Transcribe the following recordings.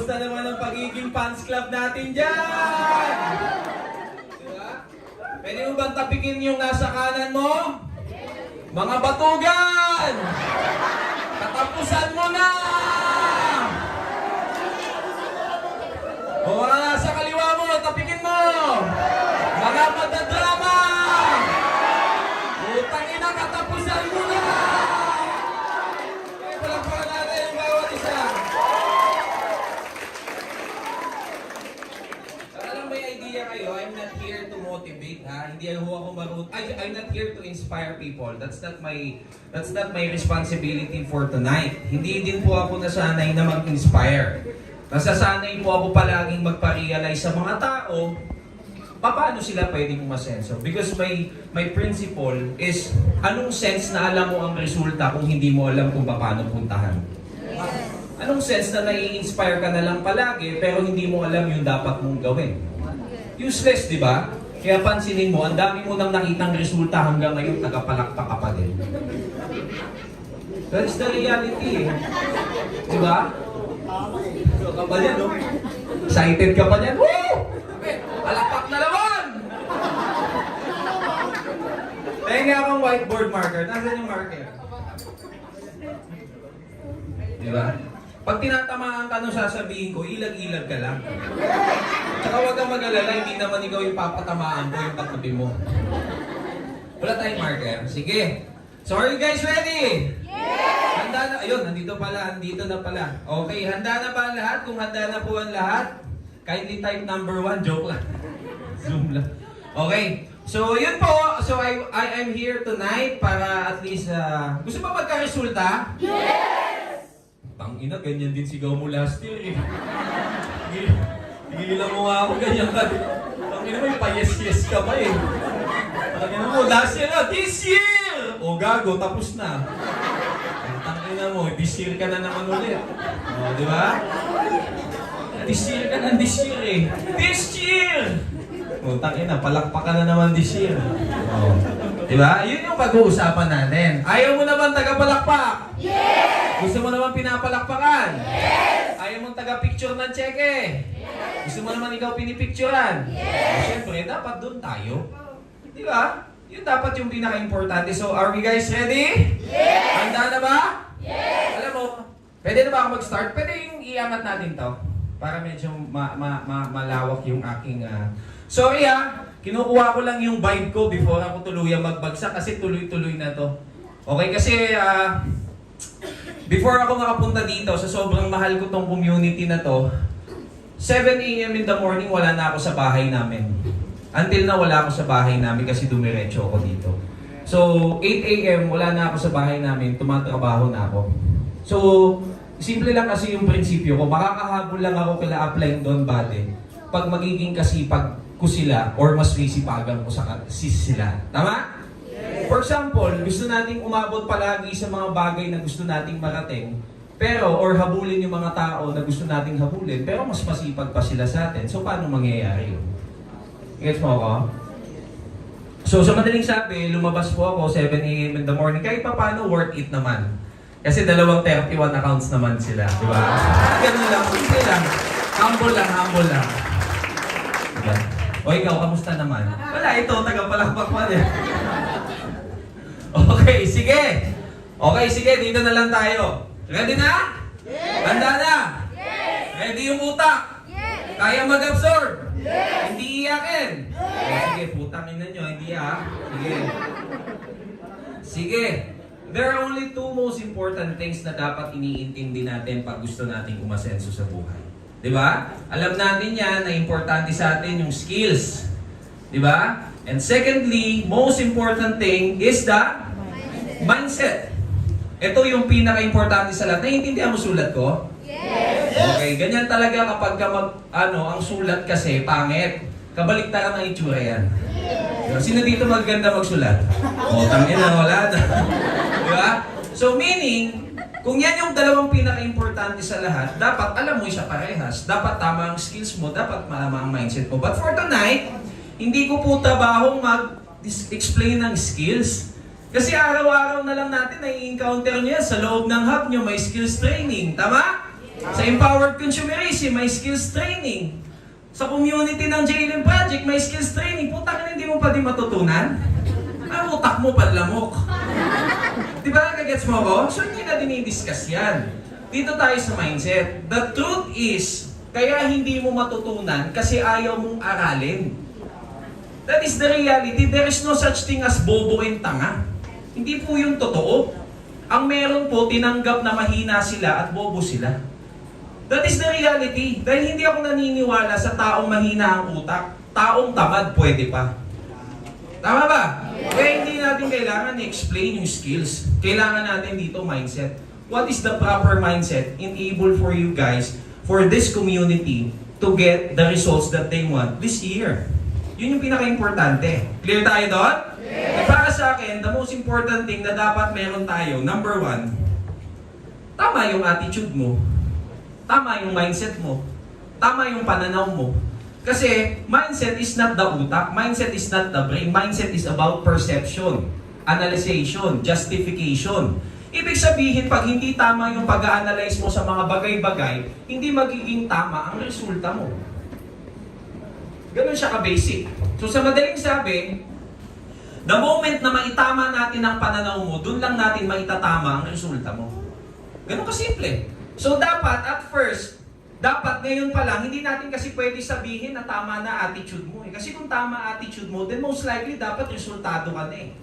Kamusta naman ang pagiging fans club natin dyan? Diba? Pwede mo bang tapikin yung nasa kanan mo? Mga batugan! Katapusan mo na! O mga nasa kaliwa mo, tapikin mo! Mga madadrama! Utang ina, katapusan mo na! Kaya palagpakan natin yung bawat isa. Alam, may idea kayo, I'm not here to motivate, ha? Hindi ako I'm not here to inspire people. That's not my responsibility for tonight. Hindi din po ako nasanay na mag-inspire. Nasasanay po ako palaging magpa-realize sa mga tao paano sila pwedeng umasenso. Because my principle is, anong sense na alam mo ang resulta kung hindi mo alam kung paano puntahan? Anong sense na nai-inspire ka na lang palagi pero hindi mo alam yung dapat mong gawin? Useless, di ba? Kaya pansinin mo, ang dami mo nang nakitang resulta hanggang ngayon, nagapalakpak ka pa din. That's the reality, eh. Di ba? So, ka ba yan, no? Excited ka pa yan? Woo! Palakpak na naman! Tenga akong whiteboard marker. Nasaan yung marker? Di ba? Pag tinatamaan ka nung sasabihin ko, ilag-ilag ka lang. Tsaka huwag kang mag-alala, hindi naman ikaw yung papatamaan ko yung katabi mo. Wala tayong marker. Sige. So are you guys ready? Yes! Handa na. Ayun, nandito na pala. Okay, handa na ba ang lahat? Kung handa na po ang lahat, kindly type number 1. Joke lang. Zoom lang. Okay. So yun po. So I'm here tonight para at least, gusto ba magka-resulta? Yes! Tangina, ganyan din sigaw mo last year eh. Tigilan mo nga ako, ganyan ka. Tangina mo, yung pa-yes-yes ka pa eh. Tangina mo, last year na, this year! O gago, tapos na. Tangina mo, this year ka na naman ulit. O, di ba? This year ka na, this year eh. This year! O, tangina, palakpak ka na naman this year. O, di ba? Yun yung pag-uusapan natin. Ayaw mo na bang tagapalakpak? Yes! Gusto mo naman pinapalakpakan? Yes! Ayaw mong taga-picture ng cheque? Yes! Gusto mo naman ikaw pinipicturean? Yes! Siyempre, dapat doon tayo. Di ba? Yun dapat yung pinaka-importante. So, are we guys ready? Yes! Handa na ba? Yes! Alam mo, pwede na ba ako mag-start? Pwede yung iangat natin to. Para medyo malawak yung aking... Sorry kinukuha ko lang yung vibe ko before ako tuluyang magbagsak kasi tuloy-tuloy na to. Okay, kasi... before ako makapunta dito, sa sobrang mahal ko tong community na to, 7 a.m. in the morning, wala na ako sa bahay namin. Until na wala ako sa bahay namin kasi dumiretso ako dito. So, 8 a.m. wala na ako sa bahay namin, tumatrabaho na ako. So, simple lang kasi yung prinsipyo ko, makakahabol lang ako kila Upline Don Bade pag magiging kasipag ko sila or mas sisipagan ko sila. Tama? For example, gusto nating umabot palagi sa mga bagay na gusto nating marating, pero, or habulin yung mga tao na gusto nating habulin, pero mas masipag pa sila sa atin. So, paano mangyayari yun? Gets mo ako? So, sa madaling sabi, lumabas po ako 7 a.m. in the morning. Kahit pa paano, worth it naman. Kasi 31 accounts naman sila. Di ba? Ganun lang. Simple lang. Humble lang. Diba? O ikaw, kamusta naman? Wala, ito, tagapalakpak pa rin. Okay, sige. Okay, sige, dito na lang tayo. Ready na? Yes! Handa na? Yes! Ready yung utak? Yes! Kaya mag-absorb? Yes! Hindi iyakin? Yes! Sige, putangin na nyo, hindi Sige. There are only 2 most important things na dapat iniintindi natin pag gusto nating umasenso sa buhay. Diba? Alam natin yan na importante sa atin yung skills. Diba? And secondly, most important thing is the mindset. Ito yung pinaka-importante sa lahat. Naiintindihan mo sulat ko? Yes! Okay, ganyan talaga kapag ang sulat kasi pangit. Kabaliktaran ng itsura yan. Sino dito maganda magsulat? Tangin na, wala na. Diba? So meaning, kung yan yung dalawang pinaka-importante sa lahat, dapat alam mo siya parehas. Dapat tama ang skills mo, dapat tama ang mindset mo. But for tonight, hindi ko po tabahong mag-explain ng skills. Kasi araw-araw na lang natin na i-encounter niya sa loob ng hub nyo, may skills training. Tama? Sa Empowered Consumerism, may skills training. Sa community ng JLM Project, may skills training. Putang ina, hindi mo pa din matutunan? Ang utak mo panlamok. Diba? Kagets mo ko? So hindi na dinidiscuss yan. Dito tayo sa mindset. The truth is, kaya hindi mo matutunan kasi ayaw mong aralin. That is the reality. There is no such thing as bobo and tanga. Hindi po yung totoo. Ang meron po, tinanggap na mahina sila at bobo sila. That is the reality. Dahil hindi ako naniniwala sa taong mahina ang utak. Taong tamad, pwede pa. Tama ba? Kaya hindi natin kailangan i-explain yung skills. Kailangan natin dito mindset. What is the proper mindset enable for you guys, for this community, to get the results that they want this year? Yun yung pinaka-importante. Clear tayo doon? Yes. Para sa akin, the most important thing na dapat meron tayo, number 1, tama yung attitude mo. Tama yung mindset mo. Tama yung pananaw mo. Kasi mindset is not the utak. Mindset is not the brain. Mindset is about perception, analyzation, justification. Ibig sabihin, pag hindi tama yung pag-a-analyze mo sa mga bagay-bagay, hindi magiging tama ang resulta mo. Ganun siya ka-basic. So sa madaling sabi, the moment na maitama natin ang pananaw mo, dun lang natin maitatama ang resulta mo. Ganun ka-simple. So dapat, at first, dapat ngayon pa lang, hindi natin kasi pwede sabihin na tama na attitude mo. Kasi kung tama attitude mo, then most likely dapat resultado ka na eh.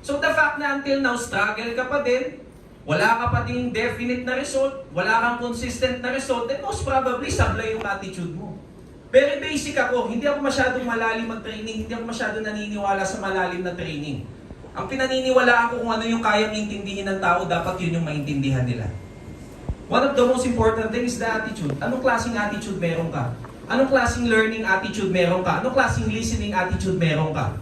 So the fact na until now, struggle ka pa din, wala ka pa din definite na result, wala kang consistent na result, then most probably sablay yung attitude mo. Very basic ako, hindi ako masyadong malalim mag-training, hindi ako masyadong naniniwala sa malalim na training. Ang pinaniniwalaan ko kung ano yung kayang intindihin ng tao, dapat yun yung maintindihan nila. One of the most important things is the attitude. Anong klaseng attitude meron ka? Anong klaseng learning attitude meron ka? Anong klaseng listening attitude meron ka?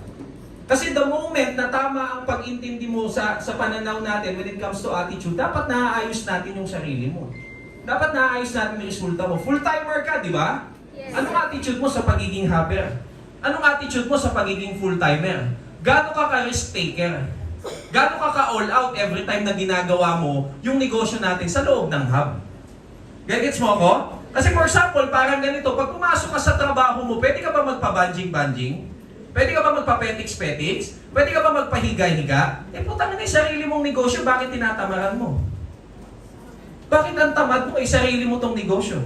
Kasi the moment na tama ang pag-intindi mo sa pananaw natin when it comes to attitude, dapat naaayos natin yung sarili mo. Dapat naaayos natin yung resulta mo. Full-timer ka, di ba? Yes. Anong attitude mo sa pagiging hopper? Anong attitude mo sa pagiging full-timer? Gaano ka ka-risk taker? Gaano ka ka-all out every time na ginagawa mo yung negosyo natin sa loob ng hub? Gets mo ako? Kasi for example, parang ganito, pag pumasok ka sa trabaho mo, pwede ka ba magpa-banjing-banjing? Pwede ka ba magpa-petix-petix? Pwede ka ba magpahiga-higa? Eh putang na yung sarili mong negosyo, bakit tinatamaran mo? Bakit ang tamad mo, sarili mo tong negosyo?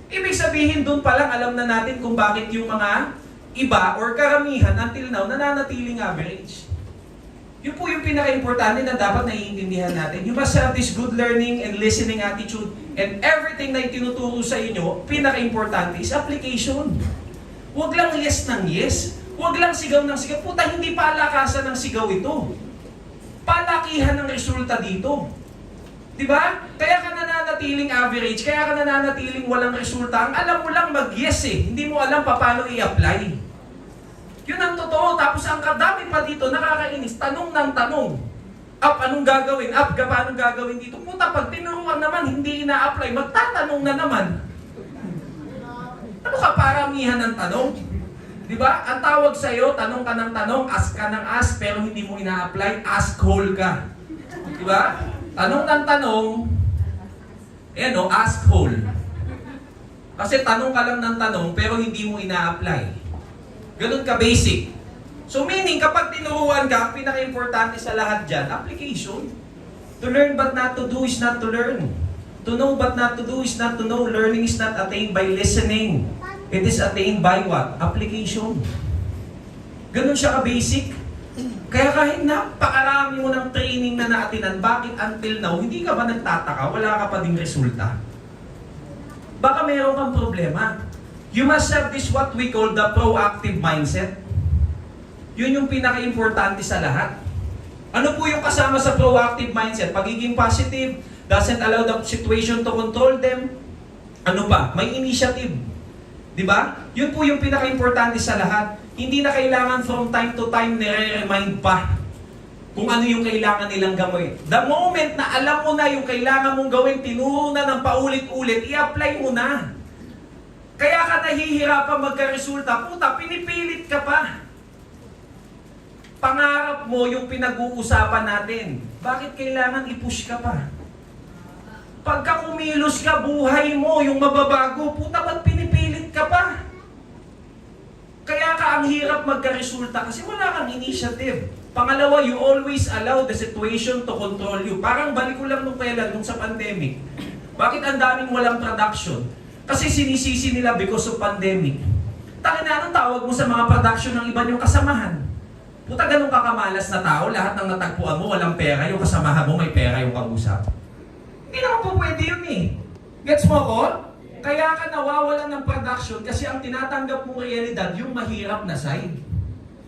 Ibig sabihin, dun pa lang alam na natin kung bakit yung mga iba or karamihan until now nananatiling average. Yun po yung pinaka-importante na dapat naiintindihan natin. You must have this good learning and listening attitude, and everything na itinuturo sa inyo, pinaka-importante is application. Huwag lang yes ng yes. Huwag lang sigaw ng sigaw. Puta, hindi palakasan ng sigaw ito. Palakihan ng resulta dito. Diba? Kaya ka nananatiling average, kaya ka nananatiling walang resulta. Ang alam mo lang mag-yes eh. Hindi mo alam paano i-apply. Yun ang totoo. Tapos ang kadami pa dito, nakakainis. Tanong ng tanong. Up, anong gagawin? Up, paano gagawin dito? Puta, pag tinuruan naman, hindi ina-apply, magtatanong na naman. Ano ka paramihan ng tanong? Diba? Ang tawag sa'yo, tanong ka ng tanong, ask ka ng ask, pero hindi mo ina-apply, ask hole ka. Diba? Tanong ng tanong, ask hole. Kasi tanong ka lang ng tanong, pero hindi mo ina-apply. Ganun ka basic. So meaning, kapag tinuruan ka, ang pinaka-importante sa lahat dyan, application. To learn but not to do is not to learn. To know but not to do is not to know. Learning is not attained by listening. It is attained by what? Application. Ganun siya ka-basic. Kaya kahit napakarami mo ng training na naatinan, bakit until now, hindi ka ba nagtataka, wala ka pa ding resulta? Baka meron kang problema. You must have this what we call the proactive mindset. Yun yung pinaka-importante sa lahat. Ano po yung kasama sa proactive mindset? Pagiging positive, doesn't allow the situation to control them. Ano pa? May initiative. Diba? Yun po yung pinaka-importante sa lahat. Hindi na kailangan from time to time nire-remind pa kung ano yung kailangan nilang gawin. The moment na alam mo na yung kailangan mong gawin, tinuro na ng paulit-ulit, i-apply mo na. Kaya ka nahihirapan magka-resulta, puta, pinipilit ka pa. Pangarap mo yung pinag-uusapan natin. Bakit kailangan i-push ka pa? Pagka kumilos ka, buhay mo, yung mababago, puta, ba't pinipilit ka pa? Kaya ka ang hirap magka-resulta kasi wala kang initiative. Pangalawa, you always allow the situation to control you. Parang balik ko lang nung kailan, nung sa pandemic. Bakit ang daming walang production? Kasi sinisisi nila because of pandemic. Tangina, anong tawag mo sa mga production ng iba niyong kasamahan? Puta, ganun kakamalas na tao, lahat ng natagpuan mo, walang pera, yung kasamahan mo, may pera yung kausap. Hindi naman po pwede yun eh. Gets mo ko? Kaya ka nawawalan ng production kasi ang tinatanggap mong realidad, yung mahirap na side.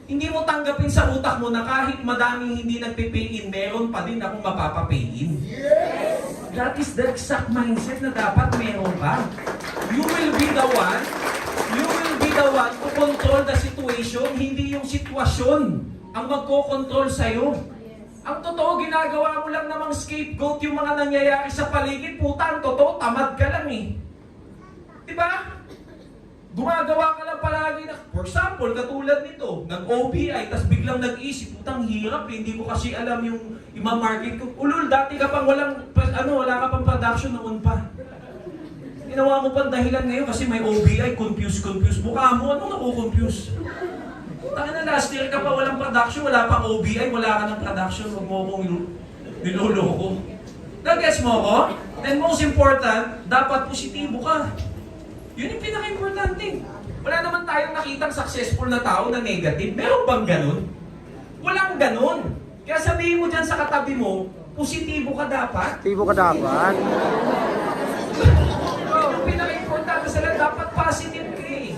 Hindi mo tanggapin sa utak mo na kahit madaming hindi nagpipay in, meron pa din akong mapapapay in. Yes! That is the exact mindset na dapat meron ka. You will be the one to control the situation, hindi yung sitwasyon ang magkocontrol sa'yo. Ang totoo, ginagawa mo lang namang scapegoat yung mga nangyayari sa paligid. Puta, ang totoo, tamad ka lang eh. Diba? Gumagawa ka lang palagi na, for example, katulad nito, nag-OBI, tas biglang nag-isip, putang hirap, hindi ko kasi alam yung ima-market ko. Ulul, dati ka pang wala ka pang production noon pa. Ginawa mo pang dahilan ngayon kasi may OBI, confused. Mukha mo, ano naku-confuse? Taka na, last year ka pa walang production, wala pang OBI, wala ka ng production, huwag mo akong niloloko. Nag-guess mo ko? Then most important, dapat positibo ka. Yun yung pinaka-importante. Wala naman tayong nakitang successful na tao na negative. Meron bang ganun? Walang ganun. Kaya sabihin mo dyan sa katabi mo, positibo ka dapat. Positibo ka dapat. Yung pinaka-importante sa lahat, dapat positive ka eh.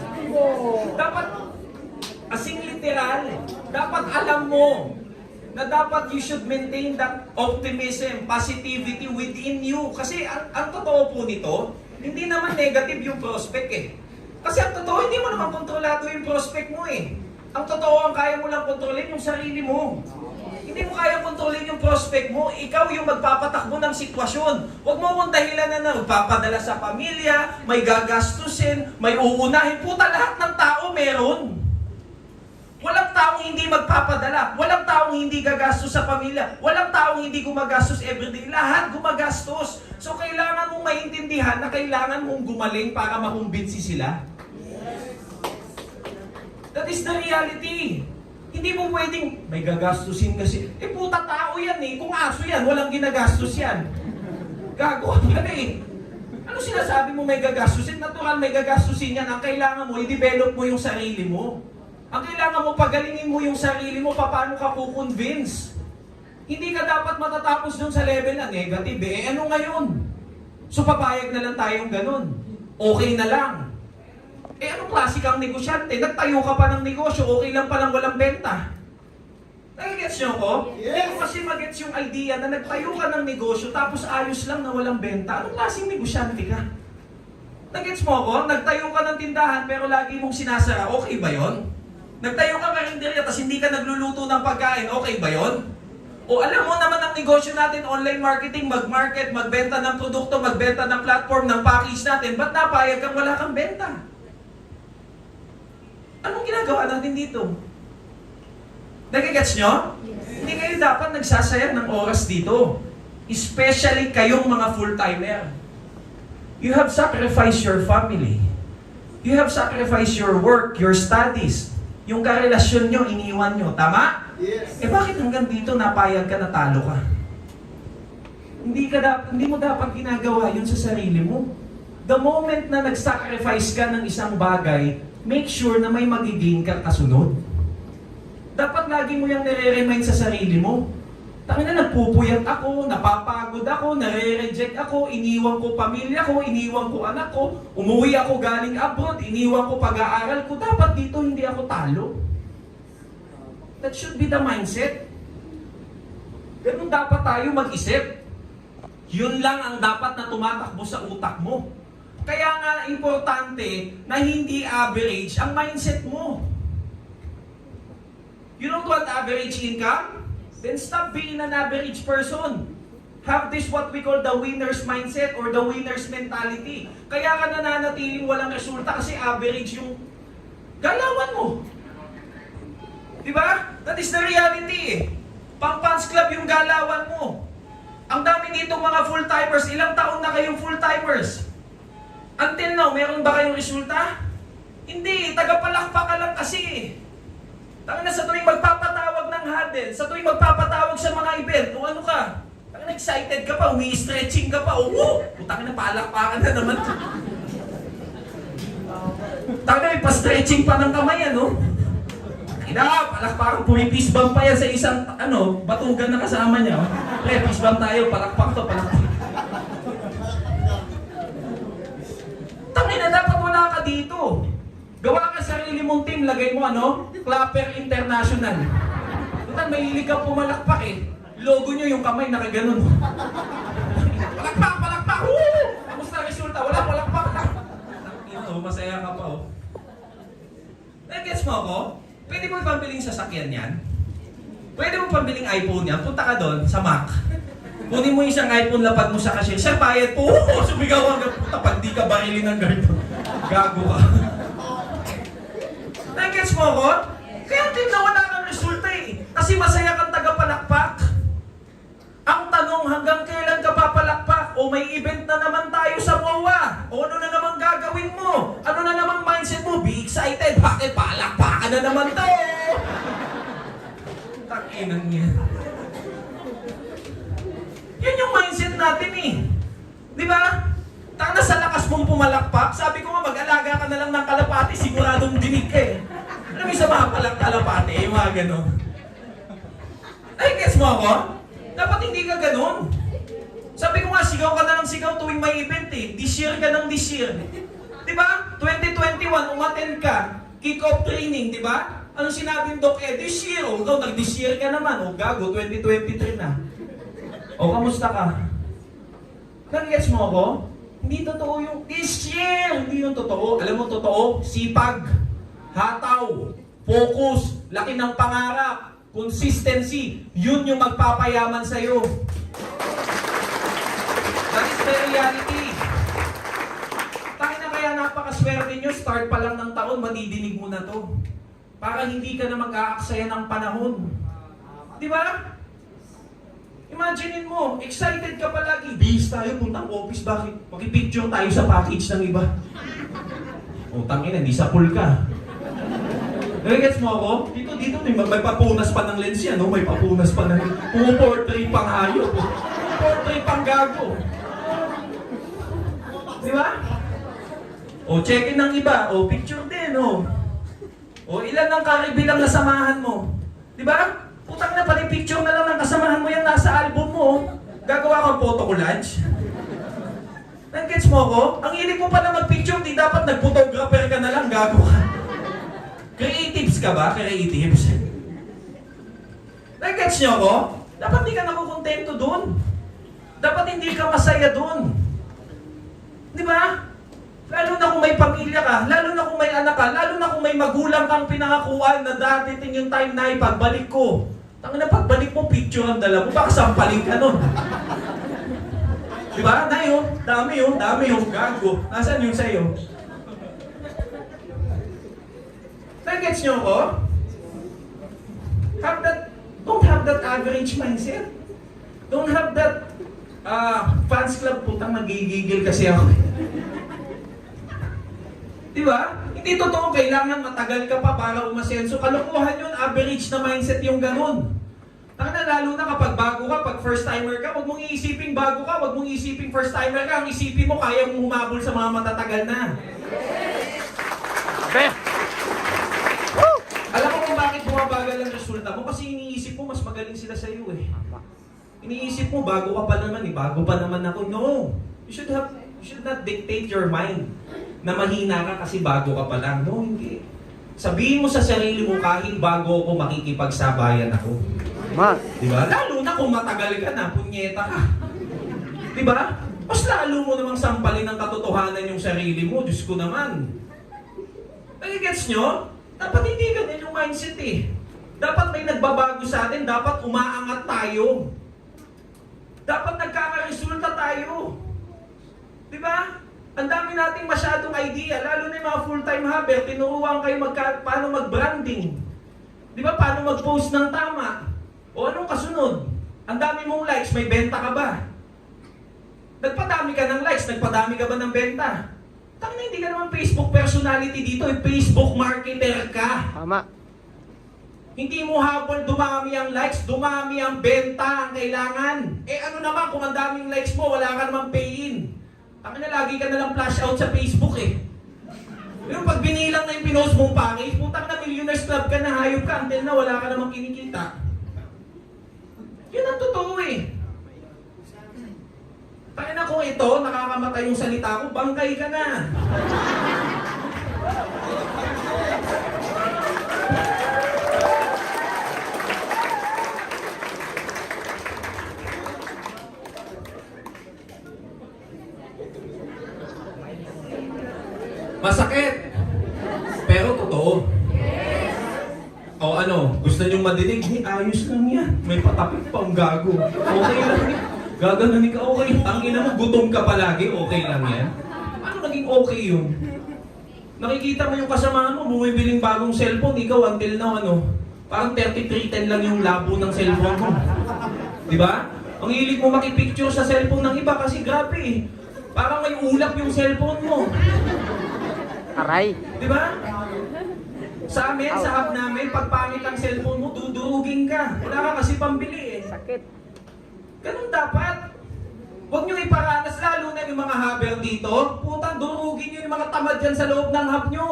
Dapat, asing literal, dapat alam mo na dapat you should maintain that optimism, positivity within you. Kasi ang totoo po nito, hindi naman negative yung prospect eh. Kasi ang totoo, hindi mo naman kontrolado yung prospect mo eh. Ang totoo, ang kaya mo lang kontrolin yung sarili mo. Hindi mo kaya kontrolin yung prospect mo, ikaw yung magpapatakbo ng sitwasyon. Huwag mo kong dahilan na magpapadala sa pamilya, may gagastusin, may uunahin. Puta, lahat ng tao meron. Walang taong hindi magpapadala. Walang taong hindi gagastos sa pamilya. Walang taong hindi gumagastos everyday. Lahat gumagastos. So kailangan mong maintindihan na kailangan mong gumaling para makumbinsi sila. That is the reality. Hindi mo pwedeng, may gagastusin kasi. Eh puta tao yan eh. Kung aso yan, walang ginagastos yan. Gago ka na eh. Ano sinasabi mo may gagastusin? Natural may gagastusin yan. Ang kailangan mo, i-develop mo yung sarili mo. Ang kailangan mo, pagalingin mo yung sarili mo, paano ka kukonvince. Hindi ka dapat matatapos dun sa level na negative eh. Ano ngayon? So papayag na lang tayong ganun. Okay na lang. Eh anong klase kang negosyante? Nagtayo ka pa ng negosyo, okay lang palang walang benta. Nagigets nyo ko? Yes. Hindi ko kasi magets yung idea na nagtayo ka ng negosyo tapos ayos lang na walang benta. Anong klaseng negosyante ka? Nagets mo ko? Nagtayo ka ng tindahan pero lagi mong sinasara. Okay ba yon? Nagtayo ka karinderya tapos hindi ka nagluluto ng pagkain. Okay ba yon? O alam mo naman ang negosyo natin, online marketing, mag-market, magbenta ng produkto, magbenta ng platform, ng package natin. Ba't napayag kang wala kang benta? Anong ginagawa natin dito? Nagigets nyo? Yes. Hindi kayo dapat nagsasayang ng oras dito. Especially kayong mga full-timer. You have sacrificed your family. You have sacrificed your work, your studies. Yung karelasyon nyo, iniwan nyo. Tama? Yes. Eh bakit hanggang dito napayag ka, natalo ka? Hindi mo dapat ginagawa yun sa sarili mo. The moment na nag-sacrifice ka ng isang bagay, make sure na may magiging ka kasunod. Dapat lagi mo yung nire-remind sa sarili mo. Tangina, nagpupuyat ako, napapagod ako, nare-reject ako, iniwan ko pamilya ko, iniwan ko anak ko, umuwi ako galing abroad, iniwan ko pag-aaral ko. Dapat dito hindi ako talo. That should be the mindset. Ganun dapat tayo mag-isip. Yun lang ang dapat na tumatakbo sa utak mo. Kaya nga importante na hindi average ang mindset mo. You don't want average income? Then stop being an average person. Have this what we call the winner's mindset or the winner's mentality. Kaya ka nananatiling walang resulta kasi average yung galawan mo. Diba? That is the reality eh. Pang fans club yung galawan mo. Ang dami dito mga full-timers. Ilang taon na kayong full-timers? Until now, meron ba kayong resulta? Hindi. Tagapalakpak ka lang kasi. Tangina sa tuwing magpapatawag ng huddle, sa tuwing magpapatawag sa mga event, o ano ka? Tangina excited ka pa, umi-stretching ka pa, oo! Tangina palakpakan na naman. Tangina may pa-stretching pa ng kamay, ano? Palakpakan, pumipis bump pa yan sa isang, batugan na kasama niya. Pre, fist bump tayo, palakpak to, palakpak. Tangina, dapat wala ka dito. Gawa ka sarili mong team, lagay mo Clapper International. Tutal, mahilig ka pumalakpak eh. Logo nyo yung kamay nakaganon. Palakpak, palakpak! Woo! Kamusta resulta? Wala palakpak. Masaya ka pa oh. Nag-gets mo ako? Pwede mo pambiling sasakyan yan? Pwede mo pambiling iPhone yan? Punta ka doon sa Mac. Kunin mo isang iPhone, lapag mo sa cashier. Sir, bayad po! Sumigaw ka. Puta, pag di ka barilin ng ganito. Gago ka. Nag-gets mo ako? Kaya din na wala kang resulta eh. Kasi masaya kang tagapalakpak. Ang tanong, hanggang kailan ka papalakpak? O may event na naman tayo sa MOA? O ano na naman gagawin mo? Ano na naman mindset mo? Be excited. Bakit palakpakan na naman to? Takinan niya. Yan yung mindset natin eh. Di ba? Tanga sa lakas mong pumalakpak, sabi ko nga mag-alaga ka na lang ng kalapati, siguradong dinig ka eh. Alam mo sa mga palang kalapati, yung mga gano'n. Ay, gets mo ako? Dapat hindi ka gano'n. Sabi ko nga, sigaw ka na ng sigaw tuwing may event eh. This year ka ng this year. Diba? 2021, umattend ka. Kick-off training, diba? Anong sinabi ng Doc this year. O, ikaw, nag-this year ka naman. O, gago, 2023 na. O, kamusta ka? Nag-gets mo ako? Hindi totoo yung this year. Hindi yung totoo. Alam mo, totoo? Sipag, hataw, focus, laki ng pangarap, consistency. Yun yung magpapayaman sa'yo. That is the reality. Tayo na kaya napakaswerte nyo, start pa lang ng taon, madidinig mo na to. Para hindi ka na mag-aaksaya ng panahon. Di ba? Imaginein mo, excited ka palagi. Bihis tayo, puntang office, bakit? Mag-picture tayo sa package ng iba. O, tangin, hindi sa pool ka. Nagigets mo ako? Dito, may papunas pa ng lens yan, no? May papunas pa ng portrait pang hayop. Portrait pang gago. Di ba? O, check-in ng iba. O, picture din, o. O, ilan ang karibilang nasamahan mo? Di ba? Putang na, pala picture na lang ng kasamahan mo yan nasa album mo. Gagawa kang photo collage. Nag-gets mo ako? Ang hilig mo pa na mag-picture, di dapat nag-photographer ka na lang, gago ka. Creatives ka ba? Creatives. Nag-gets nyo ako? Dapat di ka nakukontento dun. Dapat hindi ka masaya dun. Di ba? Lalo na kung may pamilya ka, lalo na kung may anak ka, lalo na kung may magulang kang pinangakuan na dati yung time na ipagbalik ko. Tangina, pagbalik mo, picture ang dala mo, baka sampaling ka nun. Diba? Na yun, dami yun, gago. Nasaan yun sa'yo? Nag-gets nyo ko? Don't have that average mindset. Don't have that fans club, putang nagigigil kasi ako. Diba? Hindi totoo, kailangan matagal ka pa para umasenso. Kalokohan yun, average na mindset yung ganun. Lalo na kapag bago ka, pag first timer ka, huwag mong iisipin bago ka, huwag mong iisipin first timer ka. Ang isipin mo, kaya mong humabol sa mga matatagal na. Alam mo kung bakit bumabagal ang resulta mo? Kasi iniisip mo, mas magaling sila sa iyo eh. Iniisip mo, bago ka pa naman eh, bago pa naman ako. No! You should not dictate your mind na mahina ka kasi bago ka pa lang. No, hindi. Sabihin mo sa sarili mo, kahit bago ako, makikipagsabayan ako. Diba? Lalo na kung matagal ka na, punyeta ka. Diba? Mas lalo mo namang sampalin ng katotohanan yung sarili mo. Diyos ko naman. Nagigets nyo? Dapat hindi ganyan yung mindset eh. Dapat may nagbabago sa atin. Dapat umaangat tayo. Dapat nagkakaresulta tayo. Diba? Ang dami nating masyadong idea, lalo na yung mga full-time hubber, tinuruan kayo paano mag-branding. Di ba? Paano mag-post ng tama? O anong kasunod? Ang dami mong likes, may benta ka ba? Nagpadami ka ng likes, nagpadami ka ba ng benta? Tangina, hindi ka naman Facebook personality dito, Facebook marketer ka. Tama. Hindi mo habol dumami ang likes, dumami ang benta ang kailangan. Ano naman kung ang daming likes mo, wala ka namang pay-in. Tangina, lagi ka nalang flash out sa Facebook Pero pag binilang na yung pinost mong package, putang na Millionaires Club ka na, hayop ka, until na wala ka namang kinikita. Yun ang totoo Tangina, kung ito, nakakamatay yung salita ko, bangkay ka na. Masakit. Pero totoo. O ano, gusto niyong madinig? Ayos lang yan. May patapit pa ang gago. Okay lang yan. Gaganunin ka, okay. Ang ina mo, gutom ka palagi, okay lang yan. Ano naging okay yun? Nakikita mo yung kasamahan mo, bumibiling bagong cellphone, ikaw until now parang 3310 lang yung labo ng cellphone mo. Di ba? Ang hilig mo makipicture sa cellphone ng iba kasi grabe Parang may ulap yung cellphone mo. Aray. Di ba? Sa amin, sa hub namin, pag pangit ang cellphone mo, dudurugin ka. Wala ka kasi pambili Sakit. Ganun dapat. Huwag nyo iparanas, lalo na yung mga haber dito. Putang, durugin nyo yung mga tamad dyan sa loob ng hub nyo.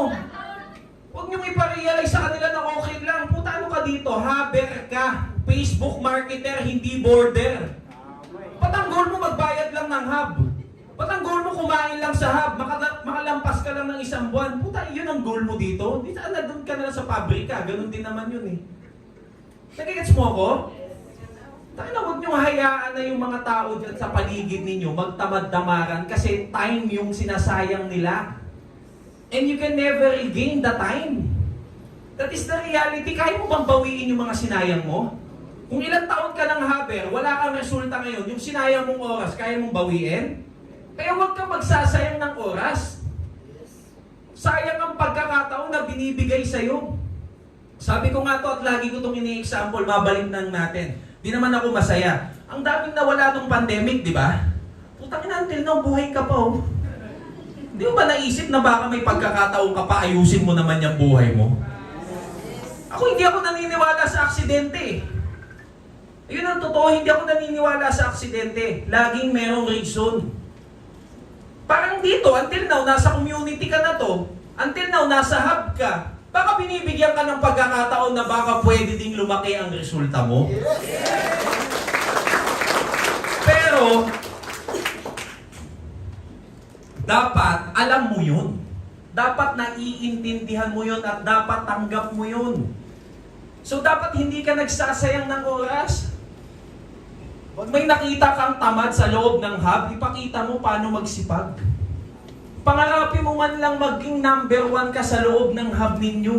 Huwag nyo iparealize sa kanila na okay lang. Puta, ano ka dito? Haber ka. Facebook marketer, hindi border. Patanggol mo magbayad lang ng hub. Patanggol mo kumain lang sa hub. Makalampas ka lang ng isang buwan. Puta, yun ang goal mo dito. Di saan na doon ka na sa pabrika. Ganun din naman yun Nagigets mo ako? Tangina, huwag nyo hayaan na yung mga tao dyan sa paligid ninyo magtamad-damaran kasi time yung sinasayang nila. And you can never regain the time. That is the reality. Kaya mo bang bawiin yung mga sinayang mo? Kung ilang taon ka ng haber, wala kang resulta ngayon, yung sinayang mong oras, kaya mong bawiin? Kaya huwag kang magsasayang ng oras. Sayang ang pagkakataon na binibigay sa'yo. Sabi ko nga to at lagi ko itong ini-example, mabalik nang natin. Di naman ako masaya. Ang daming nawala nung pandemic, di ba? Putang ina, until now, buhay ka pa Di mo ba naisip na baka may pagkakataon ka pa, ayusin mo naman yung buhay mo? Ako hindi ako naniniwala sa aksidente. Ayun ang totoo, hindi ako naniniwala sa aksidente. Laging merong reason. Parang dito, until now, nasa community ka na to. Until now, nasa hub ka. Baka binibigyan ka ng pagkakataon na baka pwede ding lumaki ang resulta mo. Pero, dapat alam mo yun. Dapat naiintindihan mo yun at dapat tanggap mo yun. So dapat hindi ka nagsasayang ng oras. Pag may nakita kang tamad sa loob ng hub, ipakita mo paano magsipag. Pangarapin mo man lang maging number 1 ka sa loob ng hub ninyo.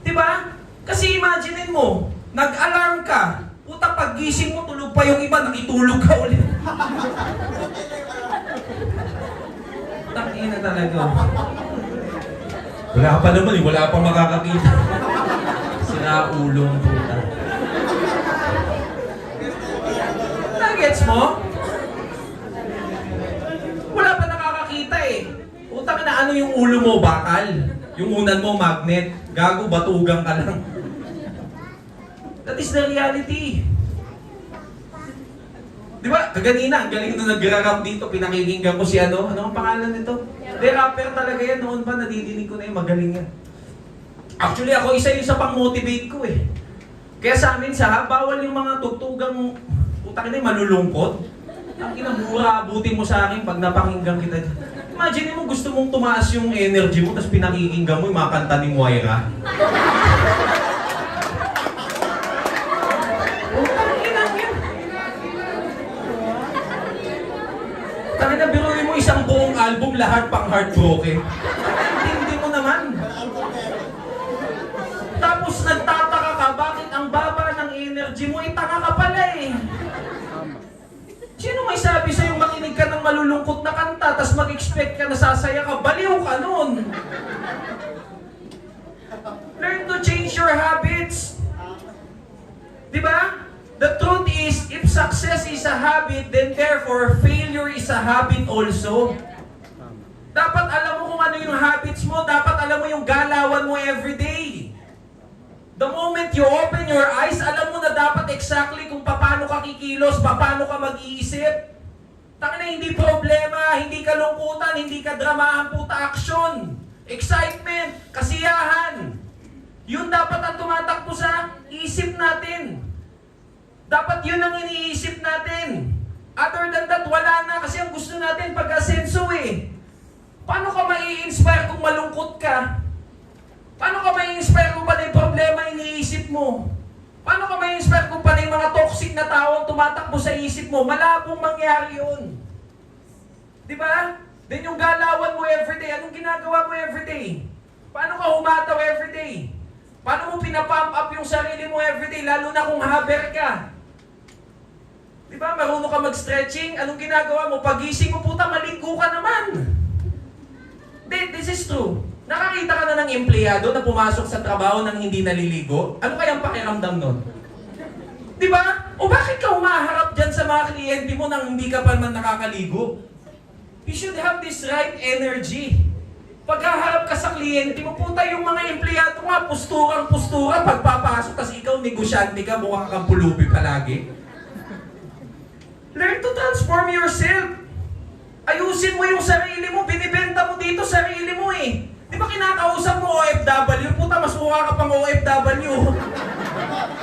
Diba? Kasi imaginein mo, nag-alarm ka, puta pag-gising mo, tulog pa yung iba, nakitulog ka ulit. Tangina talaga. Wala pa naman wala pang makakakita. Sira ulong puta. Nagets mo? Wala pa nakakakita Utang na ano yung ulo mo, bakal? Yung unan mo, magnet. Gago, batugang ka lang. That is the reality. Di ba? Kaganina, ang galing na nag-rap dito, pinakikinggan ko si ano ang pangalan nito? De rapper talaga yan, noon pa nadidinig ko na magaling yan. Actually, ako isa yung sa pang-motivate ko Kaya sa amin sa bawal yung mga tugtugang utang na malulungkot. Ang kinamura, abutin mo sa akin pag napakinggan kita. Imagine mo gusto mong tumaas yung energy mo tapos pinakikinggan mo yung mga kanta ni Moira. Tangina, biruin mo isang buong album, lahat pang heartbroken. Hindi mo naman. Tapos nagtataka ka, bakit ang baba ng energy mo? Tanga ka pala Sino may sabi sa'yo makinig ka ng malulungkot na kanta tapos mag-expect ka na sasaya ka? Baliw ka nun! Learn to change your habits. Di ba? The truth is, if success is a habit, then therefore, failure is a habit also. Dapat alam mo kung ano yung habits mo. Dapat alam mo yung galawan mo everyday. The moment you open your eyes, alam mo na dapat exactly kung paano ka kikilos, paano ka mag-iisip. Tangina, hindi problema, hindi kalungkutan, hindi ka dramahan, puta, action. Excitement, kasiyahan. Yun dapat ang tumatakbo sa isip natin. Dapat yun ang iniisip natin. Other than that, wala na. Kasi ang gusto natin pag-asenso eh. Paano ka mai-inspire kung malungkot ka? Paano ka mai-inspire kung pala yung problema iniisip mo? Paano ka mai-inspire kung pala yung mga toxic na tao ang tumatakbo sa isip mo? Malabong mangyari yun. Di ba? Then yung galawan mo everyday, anong ginagawa mo everyday? Paano ka humataw everyday? Paano mo pinapump up yung sarili mo everyday, lalo na kung haber ka? Di ba? Marunong ka mag-stretching, anong ginagawa mo? Pagising mo, puta, maligo ka naman. This is true. Nakakita ka na ng empleyado na pumasok sa trabaho nang hindi naliligo? Ano kayang pakiramdam nun? Di ba? O bakit ka umaharap dyan sa mga kliyente mo nang hindi ka pa man nakakaligo? You should have this right energy. Paghaharap ka sa kliyente mo, puta, yung mga empleyado nga, posturang-postura, pagpapasok, tas ikaw negosyante ka, mukha kang pulubi palagi. Learn to transform yourself. Ayusin mo yung sarili mo, binibenta mo dito sarili mo eh. Di ba kinakausap mo OFW? Puta, mas mukha ka pang OFW.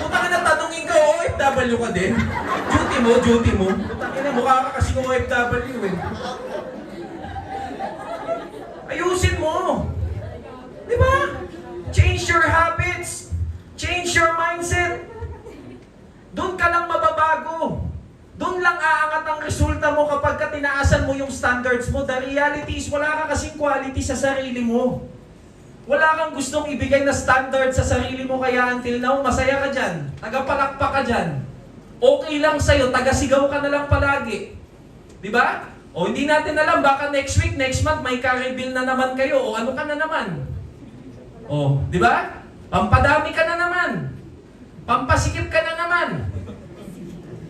Puta ka na, tanungin ka, OFW ka din? Duty mo. Puta ka na, mukha ka kasing OFW eh. Ayusin mo. Di ba? Change your habits. Change your mindset. Doon ka lang mababago. Doon lang aangat ang resulta mo kapag ka tinaasan mo yung standards mo. The reality is, wala ka kasing quality sa sarili mo. Wala kang gustong ibigay na standard sa sarili mo, kaya until now, masaya ka dyan. Tagapalakpak ka dyan. Okay lang sa'yo, tagasigaw ka na lang palagi. Di ba? O hindi natin alam, baka next week, next month, may ka-reveal na naman kayo. O ano ka na naman? O, di ba? Pampadami ka na naman. Pampasikip ka na naman.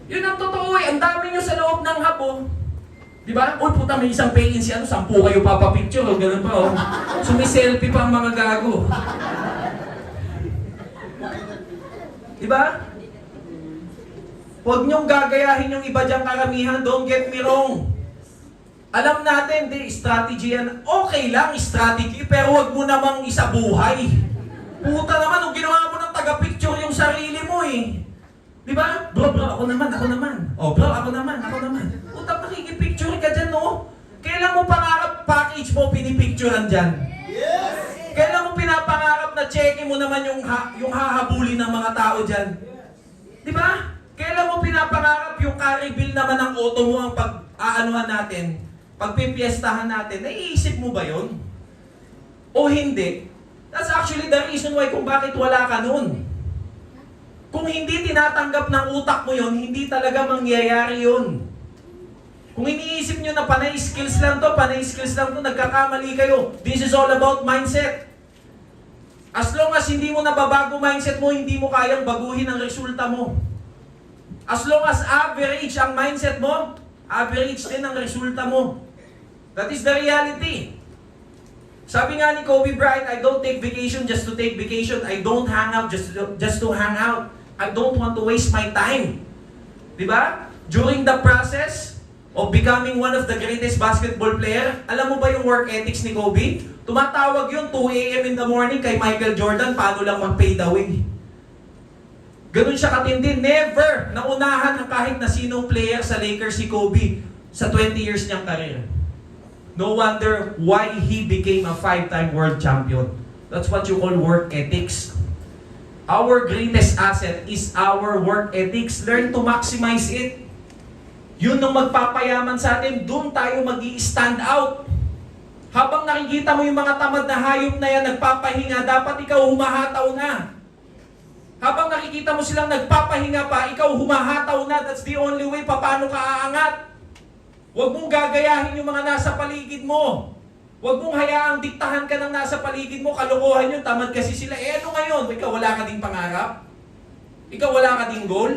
Yun ang totoo eh. Ang dami nyo sa loob ng habo. Di ba? Uy, puta, may isang vacancy. 10 kayo papapicture. O, ganun pa, o. Sumiselfie pa ang mga gago. Di ba? Huwag nyong gagayahin yung iba diyang karamihan. Don't get me wrong. Alam natin, strategy yan. Okay lang, strategy. Pero huwag mo namang isabuhay. Puta naman, kung ginawa mo ng taga-picture yung sarili mo eh. Di ba? Bro, ako naman. Oh, bro, ako naman. Puta, nakikipicture ka dyan, no? Kailan mo pangarap package mo pinipicturean dyan? Yes! Kailan mo pinapangarap na check mo naman yung hahabulin ng mga tao dyan? Di ba? Kailan mo pinapangarap yung ka-reveal naman ng auto mo ang pag-aanuhan natin, pagpipiestahan natin? Naiisip mo ba yun? O hindi? That's actually the reason why kung bakit wala ka nun. Kung hindi tinatanggap ng utak mo yon, hindi talaga mangyayari yun. Kung iniisip nyo na panay skills lang to, nagkakamali kayo. This is all about mindset. As long as hindi mo nababago mindset mo, hindi mo kayang baguhin ang resulta mo. As long as average ang mindset mo, average din ang resulta mo. That is the reality. Sabi nga ni Kobe Bryant, I don't take vacation just to take vacation. I don't hang out just to hang out. I don't want to waste my time. Diba? During the process of becoming one of the greatest basketball player, alam mo ba yung work ethics ni Kobe? Tumatawag yun 2 a.m. in the morning kay Michael Jordan, paano lang mag-fade away. Ganun siya katindi. Never naunahan ng kahit na sinong player sa Lakers si Kobe sa 20 years niyang career. No wonder why he became a 5-time world champion. That's what you call work ethics. Our greatest asset is our work ethics. Learn to maximize it. Yun ang magpapayaman sa atin. Doon tayo mag-i-stand out. Habang nakikita mo yung mga tamad na hayop na yan nagpapahinga, dapat ikaw humahataw na. Habang nakikita mo silang nagpapahinga pa, ikaw humahataw na. That's the only way paano ka aangat. Huwag mong gagayahin yung mga nasa paligid mo. Huwag mong hayaang diktahan ka ng nasa paligid mo, kalokohan yun, tamad kasi sila. Eh ano ngayon? Ikaw wala ka ding pangarap? Ikaw wala ka ding goal?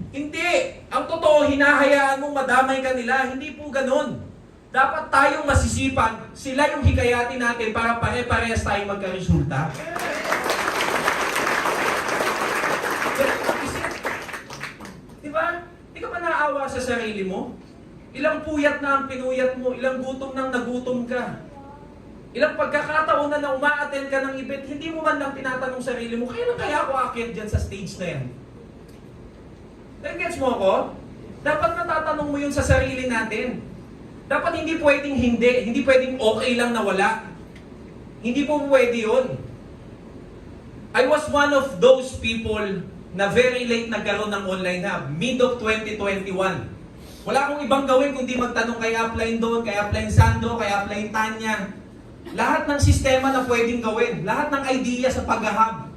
Hindi. Ang totoo, hinahayaan mong madamay ka nila. Hindi po ganun. Dapat tayong masisipag, sila yung hikayatin natin para pare-parehas tayong magkaresulta. Diba? Di ka ba naawa sa sarili mo? Ilang puyat na ang pinuyat mo, ilang gutom nang nagutom ka. Ilang pagkakataon na uma-attend ka ng event, hindi mo man lang tinatanong sarili mo, kaya ako aakyat dyan sa stage na yan? Nag-gets mo ako? Dapat natatanong mo yun sa sarili natin. Dapat hindi pwedeng hindi pwedeng okay lang na wala. Hindi po pwede yun. I was one of those people na very late nagkaroon ng online hub, mid of 2021. Wala akong ibang gawin kundi magtanong kay Upline doon, kay Upline Sandro, kay Upline Tanya. Lahat ng sistema na pwedeng gawin, lahat ng idea sa pag-hub.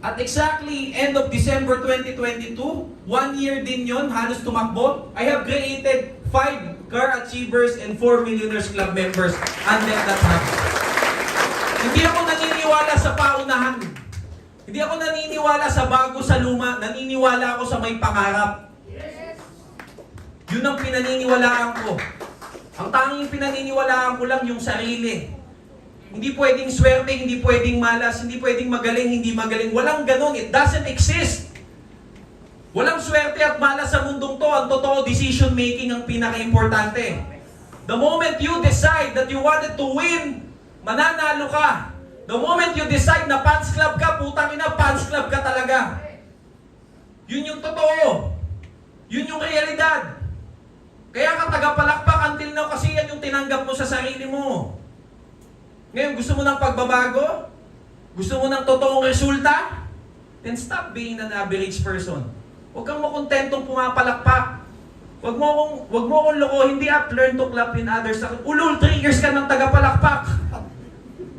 At exactly end of December 2022, 1 year din yon, halos tumakbo, I have created 5 Car Achievers and 4 Millionaires Club members under that hub. Hindi ako naniniwala sa paunahan. Hindi ako naniniwala sa bago sa luma. Naniniwala ako sa may pangarap. Yun ang pinaniniwalaan ko. Ang tanging pinaniniwalaan ko lang yung sarili. Hindi pwedeng swerte, hindi pwedeng malas, hindi pwedeng magaling, hindi magaling. Walang ganun. It doesn't exist. Walang swerte at malas sa mundong to. Ang totoo, decision making ang pinaka-importante. The moment you decide that you wanted to win, mananalo ka. The moment you decide na fans club ka, putang ina, fans club ka talaga. Yun yung totoo. Yun yung realidad. Kaya ka tagapalakpak until now kasi yan yung tinanggap mo sa sarili mo. Ngayon, gusto mo ng pagbabago? Gusto mo ng totoong resulta? Then stop being an average person. Huwag kang makontentong pumapalakpak. Huwag mo akong lokohin. Hindi learn to clap in others. Ulul, 3 years ka ng tagapalakpak.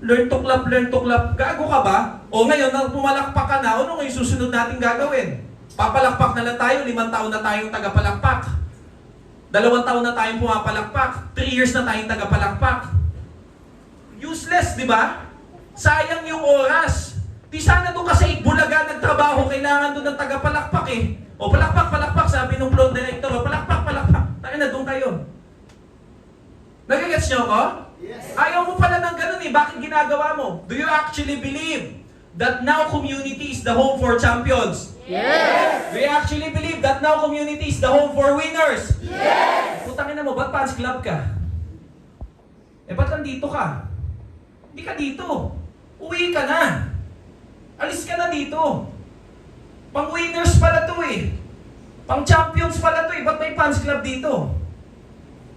Learn to clap. Gago ka ba? O ngayon, nang pumalakpak ka na, ano ngayon susunod natin gagawin? Papalakpak na lang tayo, 5 taon na tayong tagapalakpak. 2 taon na tayong pumapalakpak. 3 years na tayong tagapalakpak. Useless, di ba? Sayang yung oras. Di sana doon ka sa Itbulaga nagtrabaho, kailangan doon ng tagapalakpak eh. O palakpak, sabi nung floor director. O palakpak. Tayo na doon kayo. Nagigets nyo ko? Yes. Ayaw mo pala ng ganun eh. Bakit ginagawa mo? Do you actually believe that now community is the home for champions? Yes! Do you actually believe that now community is the home for winners? Yes! Putangin na mo, ba't fans club ka? Eh, ba't nandito ka? Hindi ka dito. Uwi ka na. Alis ka na dito. Pang winners pala to eh. Pang champions pala to eh. Ba't may fans club dito?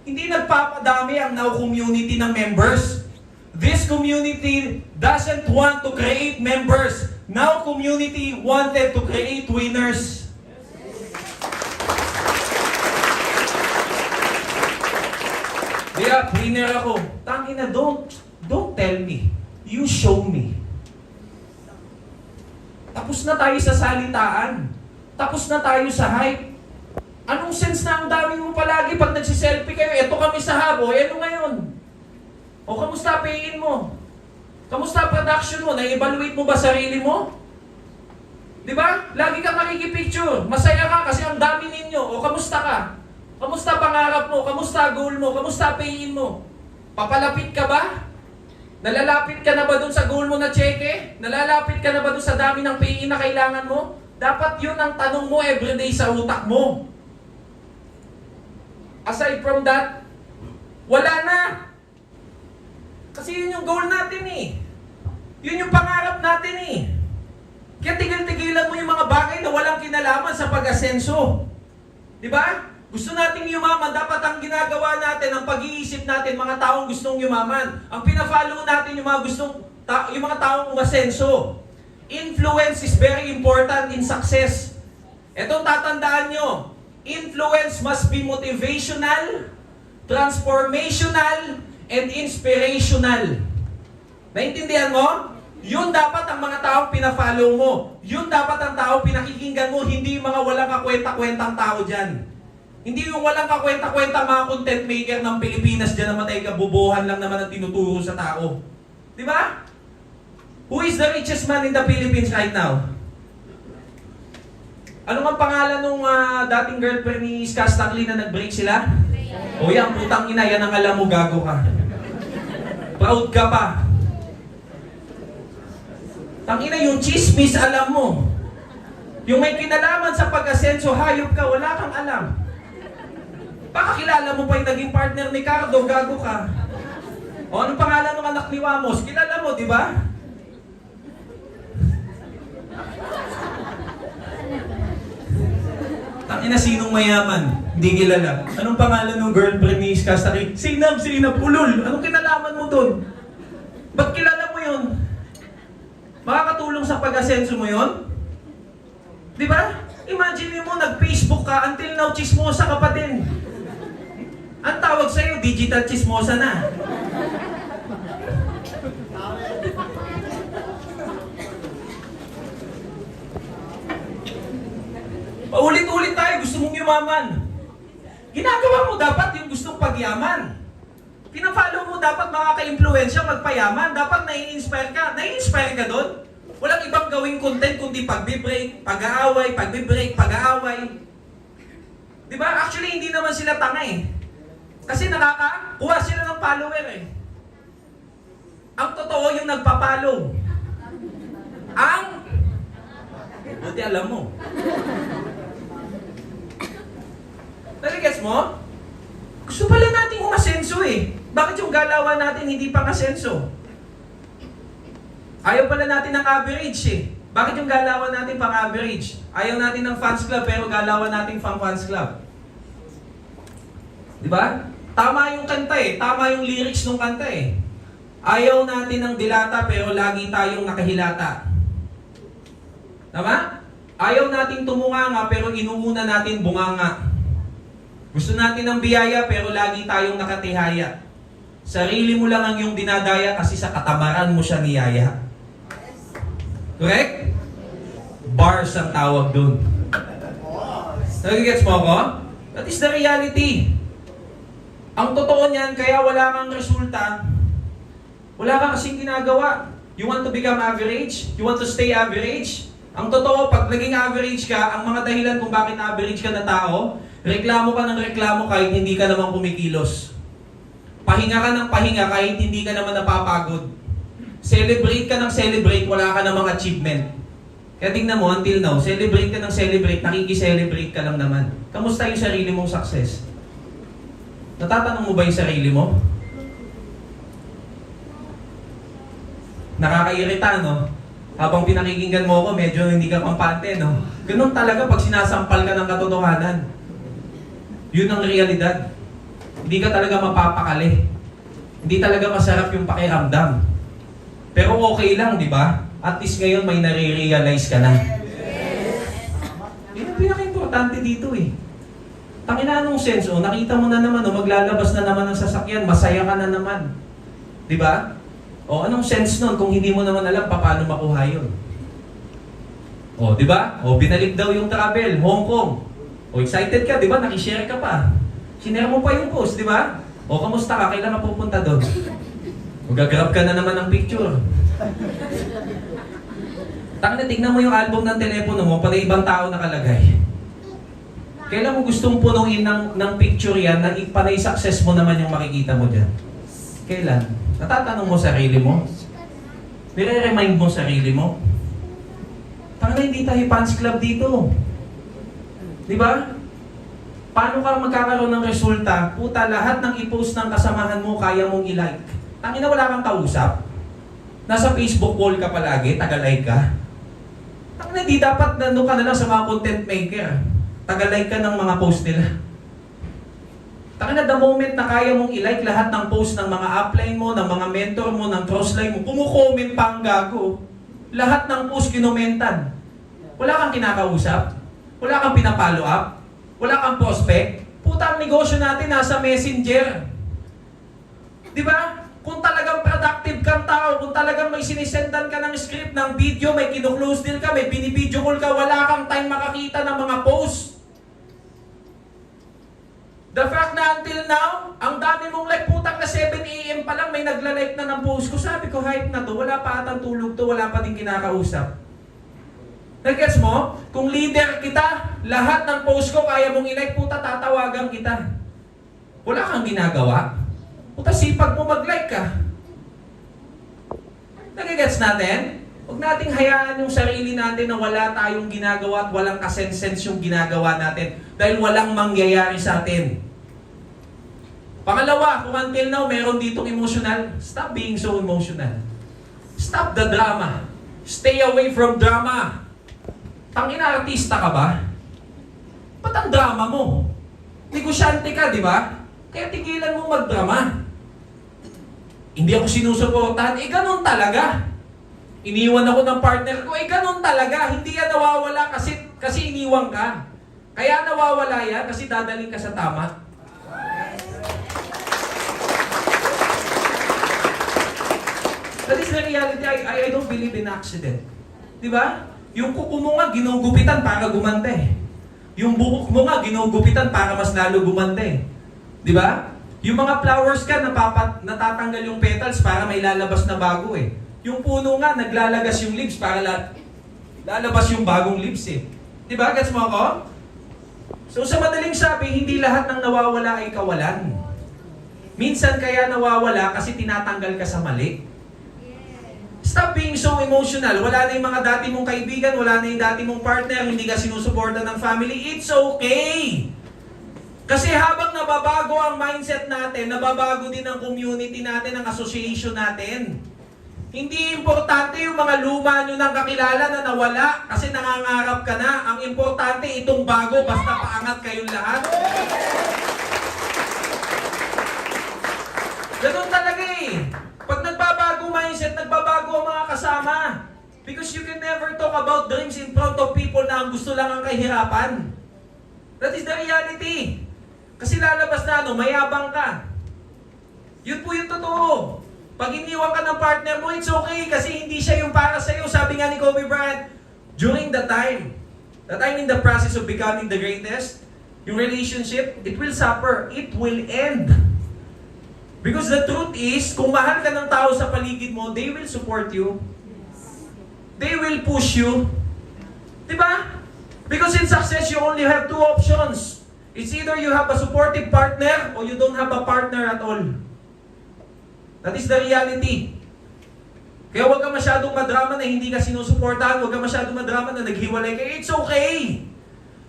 Hindi nagpapadami ang now community ng members. This community doesn't want to create members. Now community wanted to create winners. Kaya, winner ako. Tangina, don't tell me. You show me. Tapos na tayo sa salitaan. Tapos na tayo sa hype. Anong sense na ang dami mo palagi pag nagsiselfie kayo? Eto kami sa habo, ano ngayon? O kamusta payin mo? Kamusta production mo? Na-evaluate mo ba sarili mo? Di ba? Lagi kang nakikipicture. Masaya ka kasi ang dami ninyo. O kamusta ka? Kamusta pangarap mo? Kamusta goal mo? Kamusta payin mo? Papalapit ka ba? Nalalapit ka na ba dun sa goal mo na cheque? Nalalapit ka na ba dun sa dami ng payin na kailangan mo? Dapat yun ang tanong mo everyday sa utak mo. Aside from that, wala na. Kasi yun yung goal natin eh. Yun yung pangarap natin eh. Kaya tigil-tigilan mo yung mga bagay na walang kinalaman sa pag-asenso. Di ba? Gusto nating yumaman, dapat ang ginagawa natin, ang pag-iisip natin, mga taong gustong yumaman. Ang pina-follow natin yung mga taong umasenso. Influence is very important in success. Etong tatandaan nyo, influence must be motivational, transformational, and inspirational. Naintindihan mo? Yun dapat ang mga taong pina-follow mo. Yun dapat ang taong pinakikinggan mo, hindi yung mga walang kakwenta-kwentang tao dyan. Hindi yung walang kakwenta-kwenta mga content maker ng Pilipinas dyan na matay kabubuhan lang naman ang tinuturo sa tao. Di ba? Who is the richest man in the Philippines right now? Ano nga pangalan nung dating girlfriend ni Skaz Takli na nag-break sila? O yan, putang ina, yan ang alam mo, gago ka. Proud ka pa. Tangina, yung chismis, alam mo. Yung may kinalaman sa pag-asenso, hayop ka, wala kang alam. Baka kilala mo pa yung naging partner ni Cardo, gago ka. O anong pangalan ng anak ni Wamos? Kilala mo, di ba? Tangina, sinong mayaman? Hindi kilala. Anong pangalan ng girlfriend ni Skaz Takli? Sinab, ulol. Anong kinalaman mo dun? Ba't kilala mo yun? Makakatulong sa pag-asenso mo yun? Di ba? Imagine mo, nag-Facebook ka, until now, chismosa ka pa din. Ang tawag sa'yo, digital chismosa na. Paulit-ulit tayo, gusto mong yumaman. Ginagawa mo dapat yung gustong pagyaman. Pina-follow mo dapat makaka-impluensya, magpayaman. Dapat nai-inspire ka. Nai-inspire ka doon? Walang ibang gawing content kundi pagbe-break, pag-aaway, pagbe-break, pag-aaway. Diba? Actually, hindi naman sila tanga eh. Kasi nakakakuha sila ng follower eh. Ang totoo yung nagpa-follow. Buti alam mo. Nalagets mo? Gusto pala natin umasenso eh. Bakit yung galawan natin hindi pang asenso? Ayaw pala natin ng average eh. Bakit yung galawan natin pang average? Ayaw natin ng fans club pero galawan natin pang fans club. Diba? Tama yung kanta eh. Tama yung lyrics ng kanta eh. Ayaw natin ng dilata pero lagi tayong nakahilata. Tama? Ayaw nating tumunganga pero inuuna natin bunganga. Gusto natin ng biyaya pero lagi tayong nakatihaya. Sarili mo lang ang iyong dinadaya kasi sa katamaran mo siya niyaya. Correct? Bars ang tawag dun. Nagigets mo ako? That is the reality. Ang totoo niyan, kaya wala kang resulta, wala kang kasing ginagawa. You want to become average? You want to stay average? Ang totoo, pag naging average ka, ang mga dahilan kung bakit average ka na tao, reklamo ka ng reklamo kahit hindi ka naman kumikilos. Pahinga ka ng pahinga kahit hindi ka naman napapagod. Celebrate ka ng celebrate, wala ka namang achievement. Kaya tingnan mo, until now, celebrate ka ng celebrate, nakikiselebrate ka lang naman. Kamusta yung sarili mong success? Natatanong mo ba yung sarili mo? Nakakairita, no? Habang pinakikinggan mo ako, medyo hindi ka kampante, no? Ganun talaga pag sinasampal ka ng katotohanan. Yun ang realidad. Hindi ka talaga mapapakali. Hindi talaga masarap yung pakiramdam. Pero okay lang, di ba? At least ngayon may nare-realize ka na. Yun ang pinaka-importante dito eh. Tangina anong sense, oh, nakita mo na naman, oh, maglalabas na naman ng sasakyan, masaya ka na naman. Di ba? O anong sense nun kung hindi mo naman alam paano makuha yun? O, di ba? O, binalik daw yung travel, Hong Kong. O, excited ka, di ba? Nakishare ka pa. Sinare mo pa yung post, di ba? O, kamusta ka? Kailan ka pupunta doon? O, gagrab ka na naman ng picture. Tangina, tignan mo yung album ng telepono mo, pala ibang tao nakalagay. Kailan mo gustong punuin ng picture yan na panay success mo naman yung makikita mo dyan? Kailan? Natatanong mo sarili mo? Nire-remind mo sarili mo? Tangina, hindi tayo fans club dito. Di ba? Paano ka magkakaroon ng resulta? Puta, lahat ng i-post ng kasamahan mo, kaya mong i-like. Tangina, wala kang kausap. Nasa Facebook wall ka palagi, taga-like ka. Tangina, di dapat nandun ka na lang sa mga content maker. Taga-like ka ng mga post nila. Tangina, the moment na kaya mong i-like lahat ng post ng mga upline mo, ng mga mentor mo, ng crossline mo, kumukomment pa ang gago. Lahat ng post kinomentan. Wala kang kinakausap. Wala kang pinapollow up. Wala kang prospect. Puta, ang negosyo natin nasa messenger. Di ba? Kung talagang productive kang tao, kung talagang may sinisendan ka ng script, ng video, may kino-close deal ka, may binibideo call ka, wala kang time makakita ng mga post. The fact na until now, ang dami mong like, putang na 7 AM pa lang, may nagla-like na ng post ko. Sabi ko, hype na to, wala pa atang tulog to, wala pa din kinakausap. Nag-gets mo? Kung leader kita, lahat ng post ko kaya mong ilike, puta, tatawagan kita. Wala kang ginagawa. Puta, sipag mo mag-like ka. Nag-gets natin? Huwag nating hayaan yung sarili natin na wala tayong ginagawa at walang kasensense yung ginagawa natin dahil walang mangyayari sa atin. Pangalawa, kung until now meron ditong emotional, stop being so emotional. Stop the drama. Stay away from drama. Tangina, artista ka ba? Ba't ang drama mo? Negosyante ka, di ba? Kaya tigilan mo magdrama. Hindi ako sinusuportahan, ganun talaga. Iniwan ako ng partner ko, ganun talaga. Hindi yan nawawala kasi iniwan ka. Kaya nawawala yan kasi dadaling ka sa tama. That is the reality. I don't believe in accident. Di ba? Yung kuko mo nga, ginugupitan para gumante. Yung bukok mo nga, ginugupitan para mas lalo gumante. Di ba? Yung mga flowers ka, natatanggal yung petals para may lalabas na bago eh. Yung puno nga, naglalagas yung leaves para lalabas yung bagong leaves eh. Di ba? Gets mo ako? So sa madaling sabi, hindi lahat ng nawawala ay kawalan. Minsan kaya nawawala kasi tinatanggal ka sa mali. Stop being so emotional. Wala na yung mga dati mong kaibigan, wala na yung dati mong partner, hindi ka sinusuporta ng family. It's okay! Kasi habang nababago ang mindset natin, nababago din ang community natin, ang association natin. Hindi importante yung mga luma nyo ng kakilala na nawala kasi nangangarap ka na. Ang importante itong bago, basta paangat kayong lahat. Ganun talaga eh. Pag nagbabago mindset, nagbabago ang mga kasama. Because you can never talk about dreams in front of people na ang gusto lang ang kahirapan. That is the reality. Kasi lalabas na mayabang ka. Yun po yung totoo. Pag iniwan ka ng partner mo, it's okay kasi hindi siya yung para sa'yo. Sabi nga ni Kobe Bryant, during the time that I'm in the process of becoming the greatest, yung relationship, it will suffer. It will end. Because the truth is, kung mahal ka ng tao sa paligid mo, they will support you. They will push you. Diba? Because in success, you only have two options. It's either you have a supportive partner or you don't have a partner at all. That is the reality. Kaya huwag ka masyadong madrama na hindi ka sinusuportahan. Huwag ka masyadong madrama na naghiwalay ka. It's okay.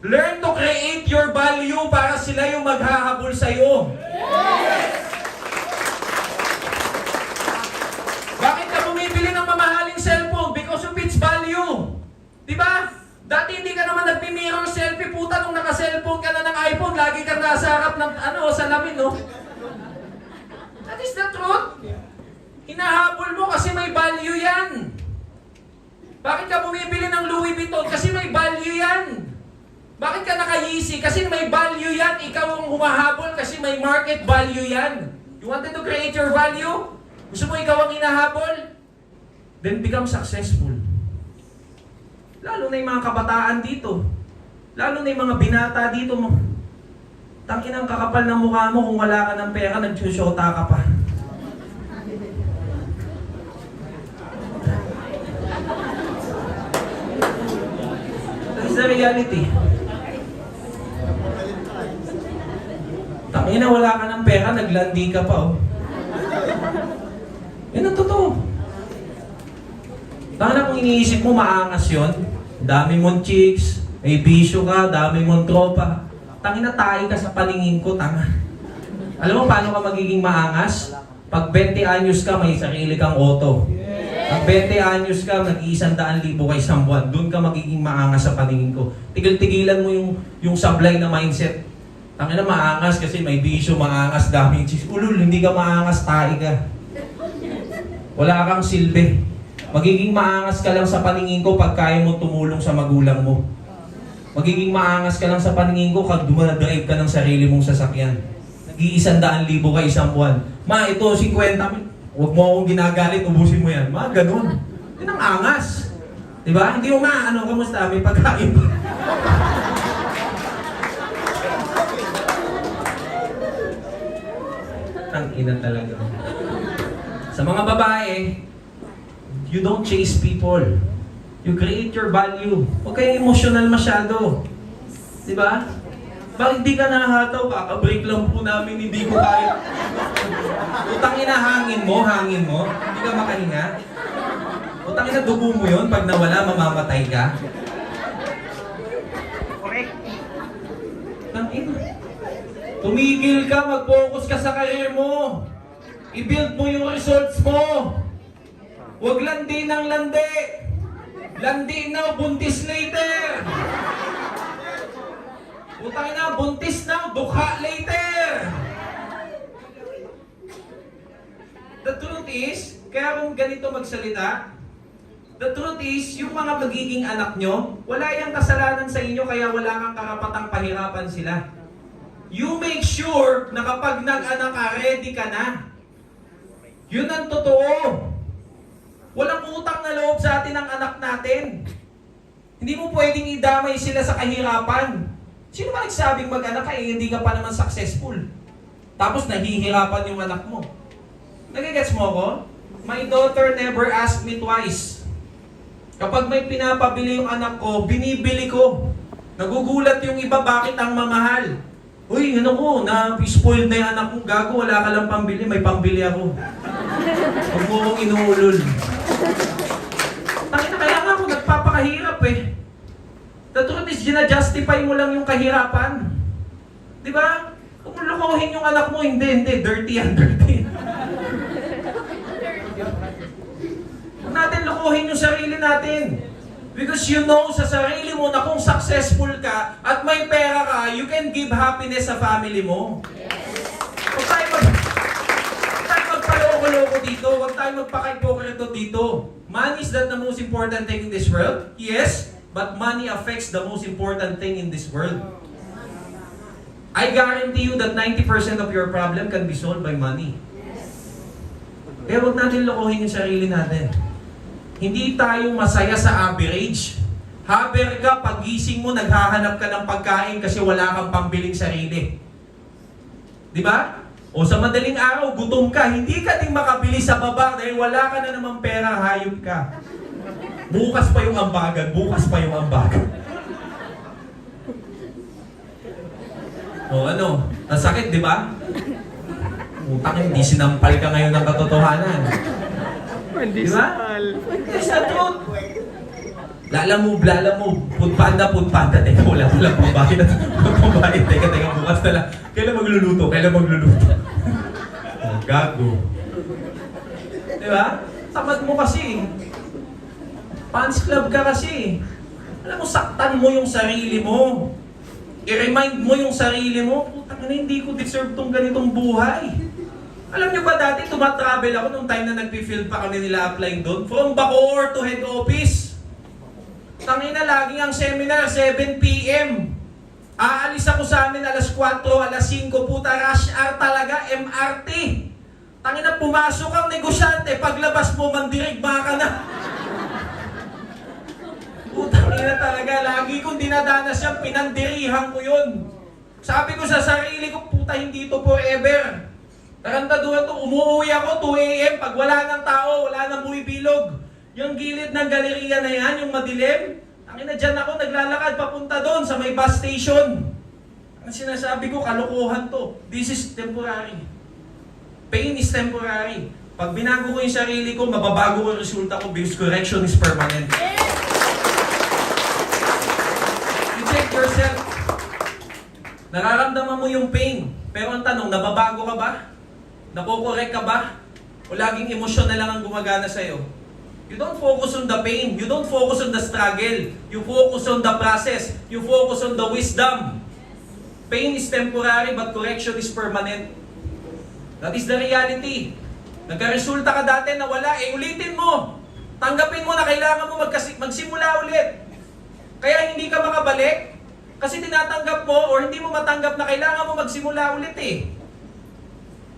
Learn to create your value para sila yung maghahabol sa'yo. Yes! Bakit ka bumibili ng mamahaling cellphone? Because of its value. Diba? Dati hindi ka naman nagpimirror selfie, puta, nung naka-cellphone ka na ng iPhone, lagi kang nasa harap ng salamin, no? That is the truth. Hinahabol mo kasi may value yan. Bakit ka bumibili ng Louis Vuitton? Kasi may value yan. Bakit ka naka-Yeezy? Kasi may value yan. Ikaw ang humahabol kasi may market value yan. You wanted to create your value? Gusto mo ikaw ang hinahabol? Then become successful. Lalo na yung mga kabataan dito. Lalo na yung mga binata dito. Tangin ang kakapal ng mukha mo kung wala ka ng pera, nagsusyota ka pa. That is the reality. Tangin na wala ka ng pera, naglandi ka pa oh. Yan ang totoo. Tangin na kung iniisip mo maangas yun, dami mong chicks, may bisyo ka, dami mong tropa. Tangina, tayo ka sa paningin ko, tanga. Alam mo paano ka magiging maangas? Pag 20 anyos ka, may sarili kang auto. Pag 20 anyos ka, nag-100,000 ka isang buwan. Doon ka magiging maangas sa paningin ko. Tigil-tigilan mo yung sablay na mindset. Tangina, maangas kasi may bisyo, maangas, dami chicks. Ulul, hindi ka maangas, tayo ka. Wala kang silbi. Magiging maangas ka lang sa paningin ko pag kaya mo tumulong sa magulang mo. Magiging maangas ka lang sa paningin ko pag dumadrive ka ng sarili mong sasakyan. Nag-100,000 ka isang buwan. Ma, ito 50,000. Huwag mo akong ginagalit, ubusin mo yan. Ma, ganun. Yan ang angas. Diba? Hindi mo kamusta? May pagkain pa. Ang ina talaga. Sa mga babae, you don't chase people. You create your value. Huwag kayong emotional masyado. Di ba? Bakit di ka nahataw? Kaka-break lang po namin, hindi ko kaya. Utangin na hangin mo. Hindi ka makahinga. Utangin na dugo mo yun. Pag nawala, mamamatay ka. Correct. Tangin. Tumigil ka, mag-focus ka sa career mo. I-build mo yung results mo. Huwag landi ng landi. Landi now, buntis later. Utang na, buntis now, dukha later. The truth is, kaya kung ganito magsalita, the truth is, yung mga magiging anak nyo, wala yung kasalanan sa inyo kaya wala kang karapatang pahirapan sila. You make sure na kapag nag-anak ka, ready ka na. Yun ang totoo. Walang utang na loob sa atin ng anak natin. Hindi mo pwedeng idamay sila sa kahirapan. Sino ba nagsabing mag-anak ka hindi ka pa naman successful? Tapos nahihirapan yung anak mo. Nagigets mo ako? My daughter never asked me twice. Kapag may pinapabili yung anak ko, binibili ko. Nagugulat yung iba, bakit ang mamahal? Uy, ano ko, na-spoiled na yung anak ko, gago, wala ka lang pambili, may pambili ako. Huwag mo kong inuulol. Tangina, kaya nga ako nagpapakahirap eh. The truth is, gina-justify mo lang yung kahirapan. Di ba? Kung lukuhin yung anak mo, hindi, dirty yan, dirty. Huwag natin lukuhin yung sarili natin. Because you know sa sarili mo na kung successful ka at may pera ka, you can give happiness sa family mo. Huwag tayo magpaloko-loko dito. Huwag tayo magpaka-hypocrite dito. Money is not the most important thing in this world. Yes, but money affects the most important thing in this world. I guarantee you that 90% of your problem can be solved by money. Kaya huwag natin lokohin yung sarili natin. Hindi tayo masaya sa average. Haber ka, pagising mo, naghahanap ka ng pagkain kasi wala kang pambiling sarili. Di ba? O sa madaling araw, gutom ka, hindi ka din makabili sa baba dahil wala ka na namang pera, hayop ka. Bukas pa yung ambagan, O ano, nasakit, di ba? Utang, hindi sinampal ka ngayon ng katotohanan. Hindi Di ba? It's the truth. Lalamove. Putpanda. Teka, wala pambayad. Pambayad. Teka, bukas na lang. Kailan magluluto? Oh, gago. Di ba? Tamad mo kasi. Fans club ka kasi. Alam mo, saktan mo yung sarili mo. I-remind mo yung sarili mo, putang ina, hindi ko deserve tong ganitong buhay. Alam nyo ba dati, tumatravel ako nung time na nag-field pa kami nila applying doon. From Bacoor to head office. Tangina, laging ang seminar, 7 p.m. Aalis ako sa amin alas 4, alas 5, puta rush hour talaga, MRT. Tangina, pumasok ang negosyante, paglabas mo, mandirigma ka na. Putang ina talaga, lagi kong dinadanas yan, pinandirihan ko yun. Sabi ko sa sarili ko, puta, hindi to forever. Tarantaduhan to, umuwi ako 2 a.m. pag wala ng tao, wala nang bumibilog. Yung gilid ng galeriya na yan, yung madilim, tangina dyan ako naglalakad papunta doon sa may bus station. Ang sinasabi ko, kalokohan to. This is temporary. Pain is temporary. Pag binago ko yung sarili ko, mababago ko yung resulta ko because correction is permanent. You check yourself. Nararamdaman mo yung pain. Pero ang tanong, nababago ka ba? Nakokorek ka ba? O laging emosyon na lang ang gumagana sa'yo? You don't focus on the pain. You don't focus on the struggle. You focus on the process. You focus on the wisdom. Pain is temporary but correction is permanent. That is the reality. Nagkaresulta ka dati na wala, ulitin mo. Tanggapin mo na kailangan mo magsimula ulit. Kaya hindi ka makabalik. Kasi tinatanggap mo or hindi mo matanggap na kailangan mo magsimula ulit eh.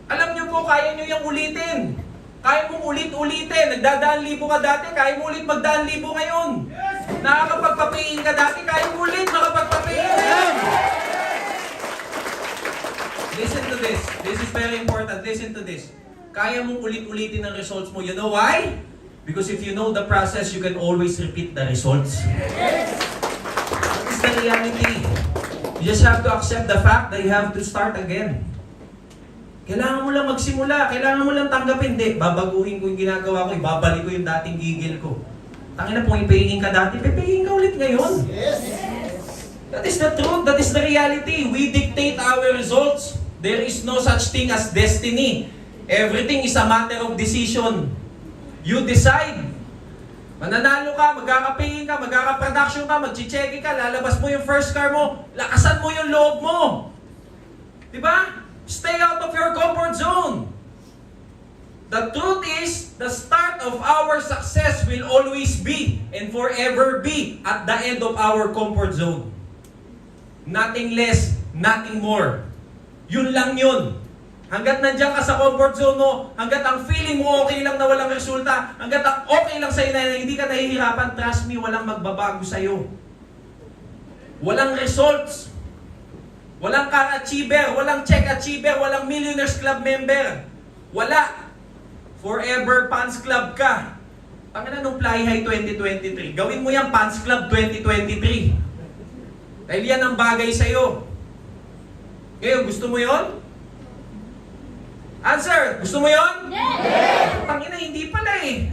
Alam nyo po, kaya nyo yung ulitin. Kaya mong ulit-ulitin. Nagdadaan libo ka dati, kaya mo ulit magdaan libo ngayon. Nakakapagpapain ka dati, kaya mo ulit makapagpapain ngayon. Listen to this. This is very important. Listen to this. Kaya mong ulit-ulitin ang results mo. You know why? Because if you know the process, you can always repeat the results. That is the reality. You just have to accept the fact that you have to start again. Kailangan mo lang magsimula. Kailangan mo lang tanggapin. Hindi, babaguhin ko yung ginagawa ko. Ibabalik ko yung dating gigil ko. Tangina po, ipahingin ka dati. Pipahingin ka ulit ngayon. That is the truth. That is the reality. We dictate our results. There is no such thing as destiny. Everything is a matter of decision. You decide. Mananalo ka, magkakapingin ka, magkakaproduction ka, magchichecking ka, lalabas mo yung first car mo, lakasan mo yung loob mo. Diba? Stay out of your comfort zone. The truth is, the start of our success will always be and forever be at the end of our comfort zone. Nothing less, nothing more. Yun lang yun. Hanggat nandiyan ka sa comfort zone mo, hanggat ang feeling mo okay lang na walang resulta, hanggat ang okay lang sa'yo na hindi ka nahihirapan, trust me, walang magbabago sa'yo. Walang results. Walang car achiever, walang check achiever, walang Millionaires Club member. Wala. Forever Fans Club ka. Tangina nung Fly High 2023. Gawin mo yung Fans Club 2023. Dahil yan ang bagay sa'yo. Ngayon, gusto mo yon? Answer! Gusto mo yon? Yes! Tangina, hindi pala eh.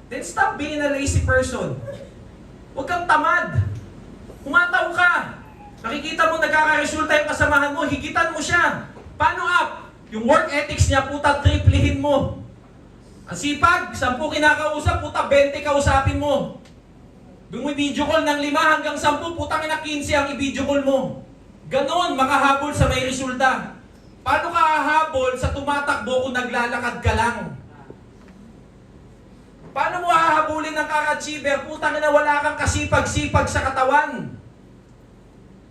Then stop being a lazy person. Huwag kang tamad. Humataw ka. Nakikita mo nagkakaresulta yung kasamahan mo, higitan mo siya. Paano up? Yung work ethics niya, puta, triplihin mo. Ang sipag, 10 kinakausap, puta, 20 kausapin mo. Doon mo i-video call ng 5 hanggang 10, putang ina 15 ang i-video call mo. Ganon, makahabol sa may resulta. Paano ka hahabol sa tumatakbo kung naglalakad ka lang? Paano mo hahabulin ng kaka-achiever? Putang ina, wala kang kasipag-sipag sa katawan.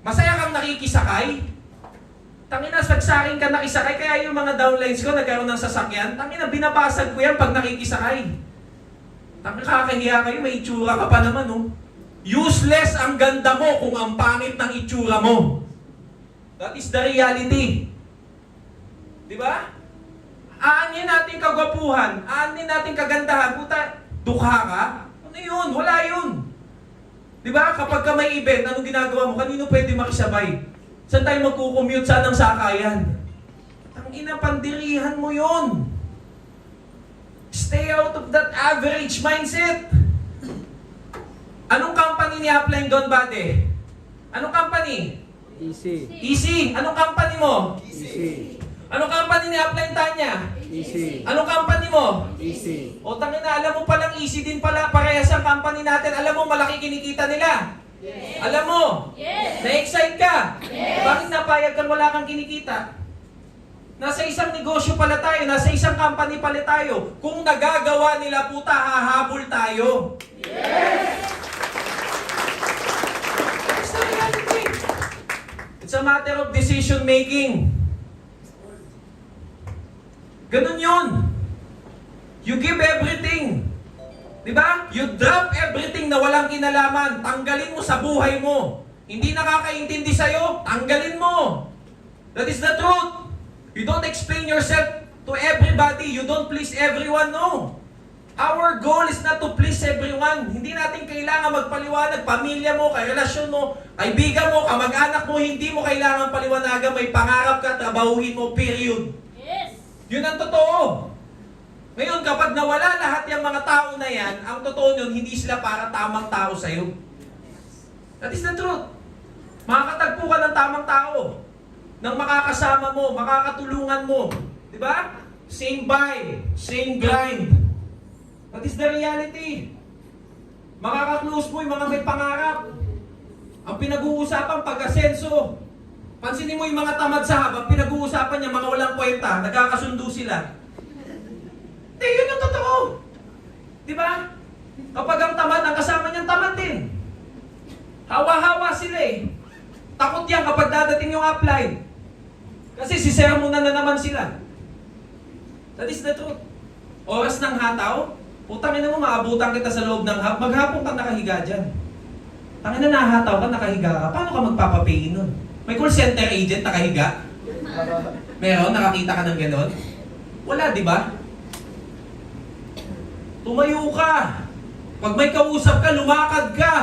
Masaya kang nakikisakay? Tangina, sagsakin ka nakisakay, kaya yung mga downlines ko nagkaroon ng sasakyan, tangina, binabasag ko yan pag nakikisakay. Tangina, kakahiya kayo, may itsura ka pa naman, oh. Useless ang ganda mo kung ang pangit ng itsura mo. That is the reality. Diba? Aanin natin kagwapuhan, aanin natin kagandahan, puta, dukha ka? Ano yun? Wala yun. Diba? Kapag ka may event, anong ginagawa mo? Kanino pwede makisabay? Saan tayo magkukommute? Saan ang sakayan? Ang inapandirihan mo yun. Stay out of that average mindset. Anong company ni Upline Don Bade? Anong company? Easy. Easy. Anong company mo? Easy. Anong company ni Upline Tanya? Easy. Anong company mo? Easy. O tangina, alam mo palang easy din pala parehas ang company natin. Alam mo malaki kinikita nila? Yes. Alam mo? Yes. Na-excite ka? Yes. Bakit napayag kang wala kang kinikita? Nasa isang negosyo pala tayo, nasa isang company pala tayo. Kung nagagawa nila, puta, hahabol tayo. Yes. It's the reality. It's a matter of decision making. Ganun yun. You give everything. Diba? You drop everything na walang kinalaman. Tanggalin mo sa buhay mo. Hindi nakakaintindi sa'yo, tanggalin mo. That is the truth. You don't explain yourself to everybody. You don't please everyone, no. Our goal is not to please everyone. Hindi natin kailangan magpaliwanag. Pamilya mo, karelasyon mo, kaibigan mo, kamag-anak mo, hindi mo kailangan paliwanagan. May pangarap ka, trabahuhin mo, period. Yun ang totoo. Ngayon, kapag nawala lahat yung mga tao na yan, ang totoo nyon, hindi sila para tamang tao sa'yo. That is the truth. Makakatagpo ka ng tamang tao. Nang makakasama mo, makakatulungan mo. Diba? Same vibe, same grind. That is the reality. Makakaklose mo yung mga may pangarap. Ang pinag-uusapan pag-asenso. Pansinin mo yung mga tamad sa habang pinag-uusapan niya, mga walang kwenta, nagkakasundo sila. Hindi, yun ang totoo. Diba? Kapag ang tamad, ang kasama niyang tamad din. Hawa-hawa sila eh. Takot yan kapag dadating yung upline. Kasi sisermonan na naman sila. That is the truth. Oras ng hataw, putangin mo, maabutan kita sa loob ng hap, maghapon ka nakahiga dyan. Tangin na nahataw ka, nakahiga ka, paano ka magpapapay nun? May call center agent nakahiga? Meron? Nakakita ka ng gano'n? Wala, di ba? Tumayo ka. Pag may kausap ka, lumakad ka.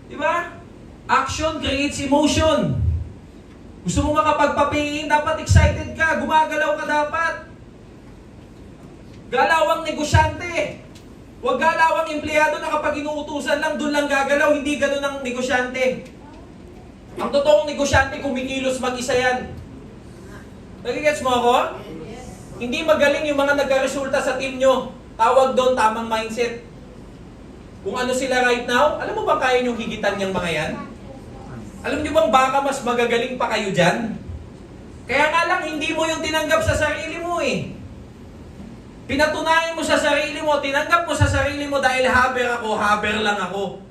Di ba? Action creates emotion. Gusto mo makapagpapingin, dapat excited ka. Gumagalaw ka dapat. Galawang negosyante. Huwag galawang empleyado na kapag inuutusan lang, doon lang gagalaw. Hindi ganun ang negosyante. Ang totoong negosyante, kumikilos mag-isa yan. Nagigets mo ako? Hindi magaling yung mga nagka-resulta sa team nyo. Tawag doon, tamang mindset. Kung ano sila right now, alam mo bang kaya nyong higitan yung mga yan? Alam niyo bang baka mas magagaling pa kayo dyan? Kaya nga lang, hindi mo yung tinanggap sa sarili mo eh. Pinatunayan mo sa sarili mo, tinanggap mo sa sarili mo dahil haber lang ako.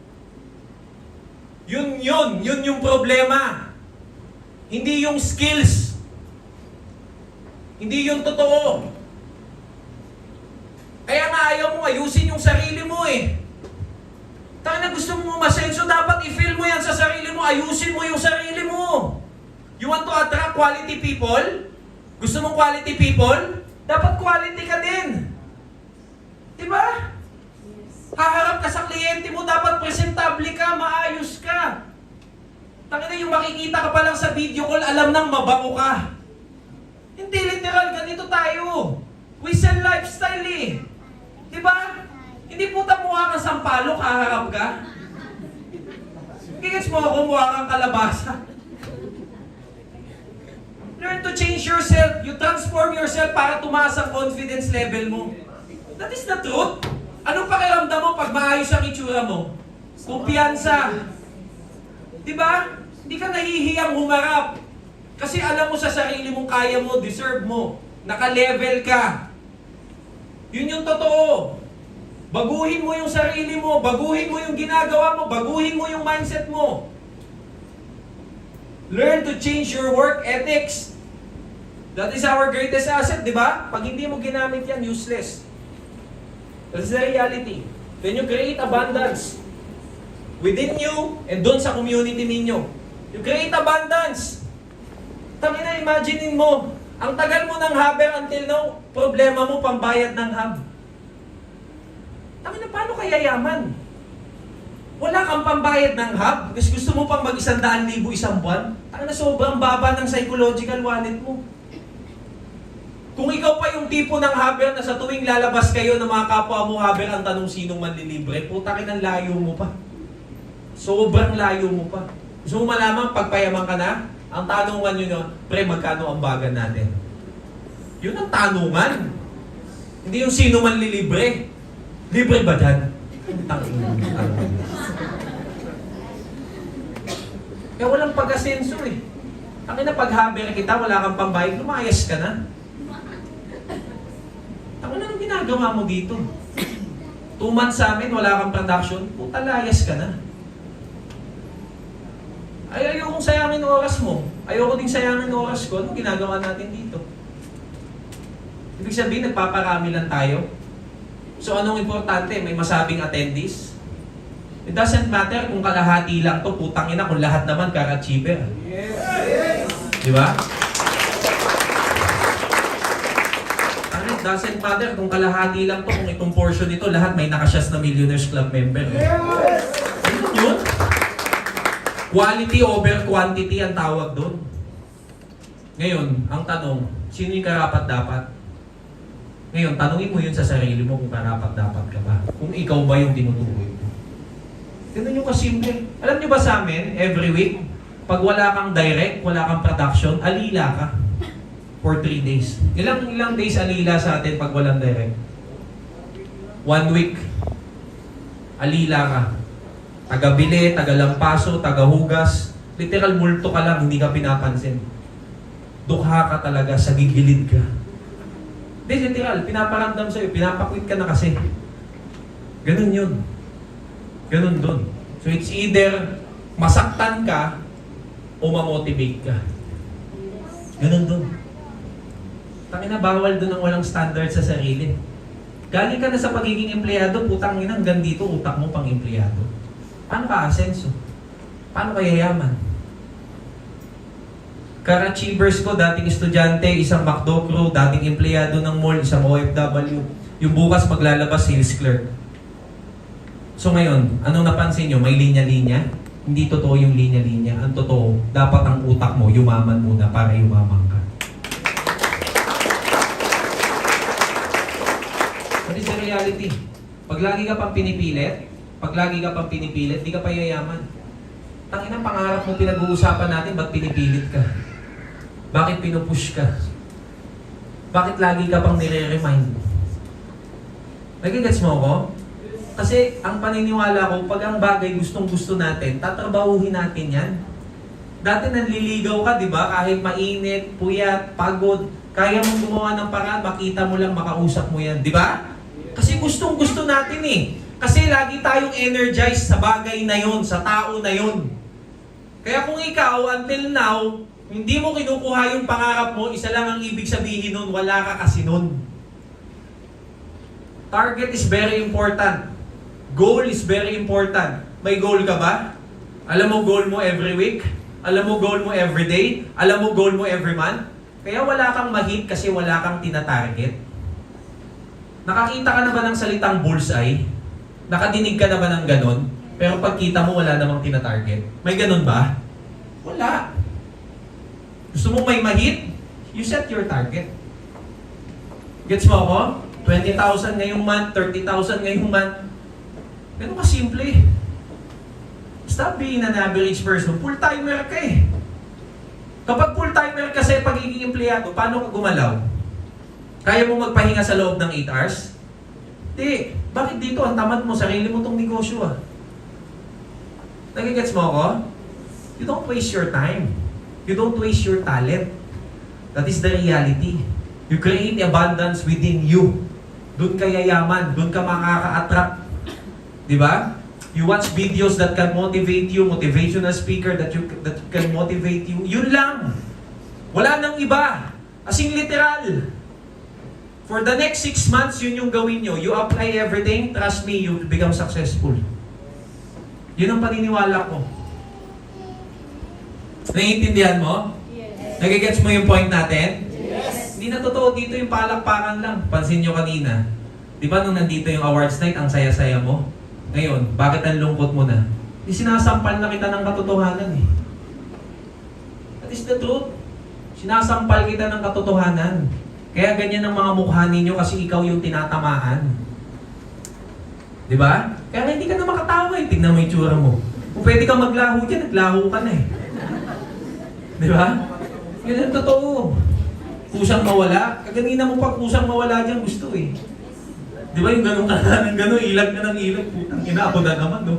Yun yung problema. Hindi yung skills. Hindi yung totoo. Kaya nga ayaw mo ayusin yung sarili mo eh. Tayo na gusto mo masenso, dapat i-feel mo yan sa sarili mo, ayusin mo yung sarili mo. You want to attract quality people? Gusto mong quality people? Dapat quality ka din. Diba? Haharap ka sa kliyente mo, dapat presentable ka, maayos ka. Tangina yung makikita ka pa lang sa video call, alam nang mabango ka. Hindi literal, ganito tayo. We sell lifestyle eh. Diba? Hindi puta mukha kang sampalok, haharap ka. Gigits mo ako, mukha kang kalabasa. Learn to change yourself. You transform yourself para tumaas ang confidence level mo. That is the truth. Anong pakiramdam mo pag maayos ang itsura mo? Kumpiyansa. Diba? Hindi ka nahihiyang humarap. Kasi alam mo sa sarili mong kaya mo, deserve mo. Naka-level ka. Yun yung totoo. Baguhin mo yung sarili mo, baguhin mo yung ginagawa mo, baguhin mo yung mindset mo. Learn to change your work ethics. That is our greatest asset, di ba? Pag hindi mo ginamit yan, useless. That's the reality. Then you create abundance within you and doon sa community ninyo. You create abundance. Tangina, imaginein mo, ang tagal mo ng haber until now, problema mo pambayad ng hub. Tangina, paano kaya yaman? Wala kang pambayad ng hub, kasi gusto mo pang mag-100,000 isang buwan? Tangina, sobrang baba ng psychological wallet mo. Kung ikaw pa yung tipo ng haber na sa tuwing lalabas kayo ng mga kapwa mo haber, ang tanong sinong manlilibre, putakin ang layo mo pa. Sobrang layo mo pa. Gusto mo malaman, pagpayaman ka na, ang tanungan nyo na, pre, magkano ang bagan natin? Yun ang tanungan. Hindi yung sino manlilibre. Libre ba dyan? Kaya walang pag-asenso eh. Ang ina, pag haber kita, wala kang pambayad, lumayas ka na. Ano na ginagawa mo dito? 2 months sa amin, wala kang production, puta layas ka na. Ay, ayokong sayangin oras mo. Ayoko ding sayangin oras ko. Anong ginagawa natin dito? Ibig sabihin, nagpaparami lang tayo. So, anong importante? May masabing attendees? It doesn't matter kung kalahati lang to, putang ina, kung lahat naman kaka-achiever. Yes! Di ba? It doesn't matter kung kalahati lang to, kung itong portion nito, lahat may nakasyas na Millionaires Club member. Yes! Ano yun? Quality over quantity ang tawag doon. Ngayon, ang tanong, sino yung karapat-dapat? Ngayon, tanungin mo yun sa sarili mo kung karapat-dapat ka ba. Kung ikaw ba yung tinutukoy mo. Ganun yung kasimple. Alam nyo ba sa amin, every week, pag wala kang direct, wala kang production, alila ka. For 3 days. Ilang days alila sa atin pag walang direct? 1 week. Alila ka. Taga-bili, taga-lampaso, taga-hugas. Literal multo ka lang, hindi ka pinapansin. Dukha ka talaga, sa gigilid ka. Hindi, literal, pinaparamdam sa'yo, pinapakwit ka na kasi. Ganun yun. Ganun dun. So it's either masaktan ka o mamotivate ka. Ganun dun. Tangina, bawal doon ang walang standard sa sarili. Galing ka na sa pagiging empleyado, putang ina, hanggang dito utak mo pang empleyado. Paano ka asenso? Paano ka yayaman? Car-achievers ko, dating estudyante, isang McDo crew, dating empleyado ng mall, isang OFW. Yung bukas maglalabas, sales clerk. So ngayon, anong napansin nyo? May linya-linya? Hindi totoo yung linya-linya. Ang totoo, dapat ang utak mo, yumaman muna para yumaman ka. What is the reality? Pag lagi ka pang pinipilit, di ka pa yayaman. Tangina, pangarap mo pinag-uusapan natin, ba't pinipilit ka? Bakit pinupush ka? Bakit lagi ka pang nire-remind? Nagigets mo ako? Kasi ang paniniwala ko, pag ang bagay gustong-gusto natin, tatrabahuhin natin yan. Dati nanliligaw ka, di ba? Kahit mainit, puyat, pagod, kaya mong gumawa ng paraan, makita mo lang, makausap mo yan, di ba? Kasi gustong-gusto natin eh. Kasi lagi tayong energized sa bagay na yon, sa tao na yon. Kaya kung ikaw, until now, hindi mo kinukuha yung pangarap mo, isa lang ang ibig sabihin nun, wala ka kasi nun. Target is very important. Goal is very important. May goal ka ba? Alam mo goal mo every week? Alam mo goal mo every day? Alam mo goal mo every month? Kaya wala kang ma-hit kasi wala kang tina-target. Nakakita ka na ba ng salitang bullseye? Nakadinig ka na ba ng ganon? Pero pagkita mo wala namang tina-target. May ganon ba? Wala. Gusto mo may ma-hit? You set your target. Gets mo ako? 20,000 ngayong month, 30,000 ngayong month. Ganun ka simple. Stop being an average person. Full-timer ka eh. Kapag full-timer ka sa pagiging empleyado, paano ka gumalaw? Kaya mo magpahinga sa loob ng 8 hours? Di. Bakit dito? Ang tamad mo. Sarili mo tong negosyo ah. Nagigets mo ako? You don't waste your time. You don't waste your talent. That is the reality. You create abundance within you. Doon ka yayaman. Doon ka makaka-attract. Diba? You watch videos that can motivate you, motivational speaker that can motivate you. Yun lang. Wala nang iba. As in literal. For the next 6 months, yun yung gawin nyo. You apply everything, trust me, you will become successful. Yun ang paniniwala ko. Naiintindihan mo? Yes. Nagigets mo yung point natin? Yes. Hindi na totoo dito yung palakpakan lang. Pansin nyo kanina. Di ba nung nandito yung awards night, ang saya-saya mo? Ngayon, bakit ang lungkot mo na? Di sinasampal na kita ng katotohanan eh. That is the truth. Sinasampal kita ng katotohanan. Kaya ganyan ang mga mukha ninyo kasi ikaw yung tinatamaan. Di ba? Kaya hindi ka na makatawa eh. Tignan mo yung tsura mo. Kung pwede kang maglaho dyan, naglaho ka na eh. Di ba? Yun ang totoo. Kusang mawala. Kaganina mo pa kusang mawala dyan gusto eh. Di ba yung ganun ka na ng ganun, ilag ka ng ilag, putang ina ako na naman, no?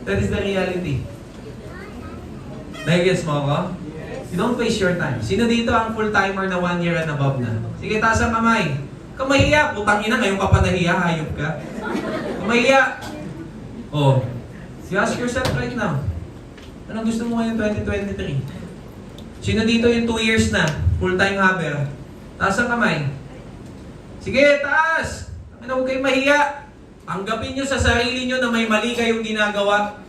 That is the reality. Nagigets mo ako? You don't waste your time. Sino dito ang full-timer na 1 year and above na? Sige, taas ang kamay. Kamahiya, putang ina, ngayon ka pa nahiya, hayop ka. Kamahiya. Oh, you ask yourself right now, anong gusto mo ngayon 2023? Sino dito yung 2 years na, full-time haber? Taas ang kamay. Sige, taas! Ano, huwag kayong mahiya. Tanggapin nyo sa sarili nyo na may mali kayong ginagawa.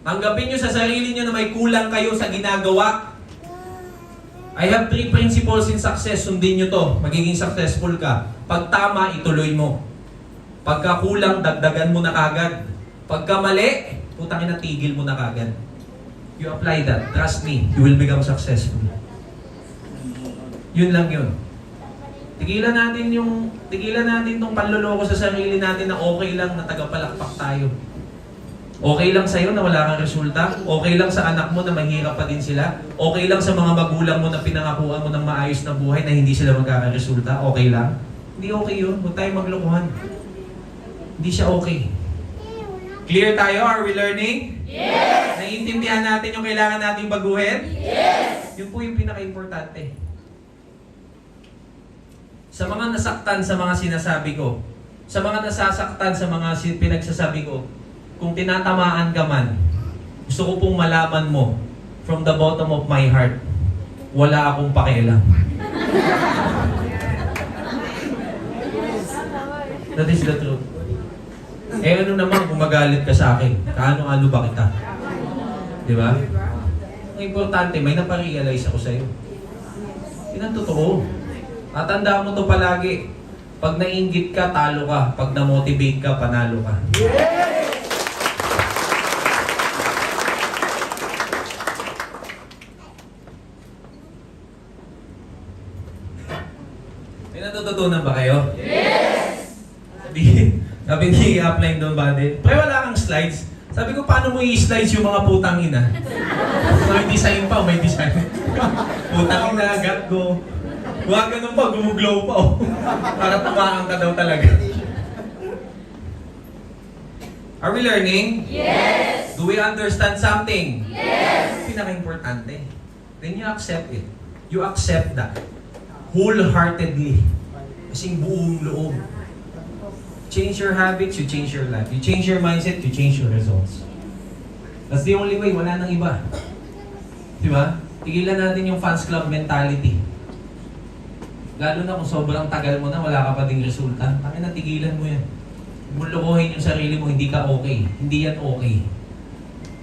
Tanggapin nyo sa sarili nyo na may kulang kayo sa ginagawa. I have 3 principles in success. Sundin nyo to. Magiging successful ka. Pag tama, ituloy mo. Pagka kulang, dagdagan mo na kagad. Pagka mali, putang ina, tigil mo na kagad. You apply that. Trust me, you will become successful. Yun lang yun. Tigilan natin tong panloloko sa sarili natin na okay lang na tagapalakpak tayo. Okay lang sa'yo na wala kang resulta. Okay lang sa anak mo na mahirap pa din sila. Okay lang sa mga magulang mo na pinangakuan mo ng maayos na buhay na hindi sila magkakaresulta. Okay lang. Hindi okay yun. Huwag tayong maglokohan. Hindi siya okay. Clear tayo? Are we learning? Yes! Naiintindihan natin yung kailangan nating baguhin? Yes! Yun po yung pinaka-importante. Sa mga nasaktan sa mga sinasabi ko, sa mga nasasaktan sa mga pinagsasabi ko, kung tinatamaan ka man, gusto ko pong malaman mo, from the bottom of my heart, wala akong pakialam. That is the truth. Eh ano naman kung magalit ka sa akin? Kaano-ano ba kita? Di ba? Ang importante, may naparealize ako sa'yo. Yun ang totoo. At tandaan mo to palagi. Pag nainggit ka, talo ka. Pag na-motivate ka, panalo ka. May natututunan ba kayo? Sabi ni upline doon ba din? Pre, wala kang slides. Sabi ko, paano mo i-slides yung mga putang ina? May design pa, may design. Putang ina, gat go. Huwag ganun pa, gumuglow pa. Oh. Para tumaang ka daw talaga. Are we learning? Yes! Do we understand something? Yes! Pinaka-importante. Then you accept it. You accept that. Wholeheartedly. Kasing buong loob. Change your habits, you change your life. You change your mindset, you change your results. That's the only way. Wala nang iba. Diba? Tigilan natin yung fans club mentality. Lalo na kung sobrang tagal mo na, wala ka pa ding resulta. Tangina, tigilan mo yan. Huwag mo lokohin yung sarili mo, hindi ka okay. Hindi yan okay.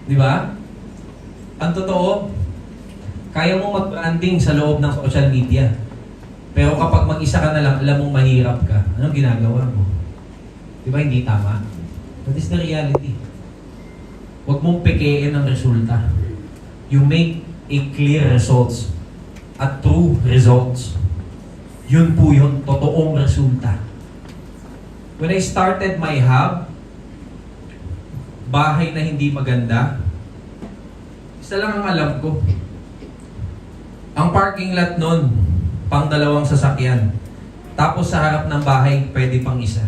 Diba? Ang totoo, kaya mo mag-branding sa loob ng social media. Pero kapag mag-isa ka na lang, alam mong mahirap ka. Anong ginagawa mo? Diba hindi tama? That is the reality. Huwag mong pekein ang resulta. You make a clear results. At true results. Yun po yun, totoong resulta. When I started my hub, bahay na hindi maganda, isa lang ang alam ko. Ang parking lot nun, pang 2 sasakyan. Tapos sa harap ng bahay, pwede pang isa.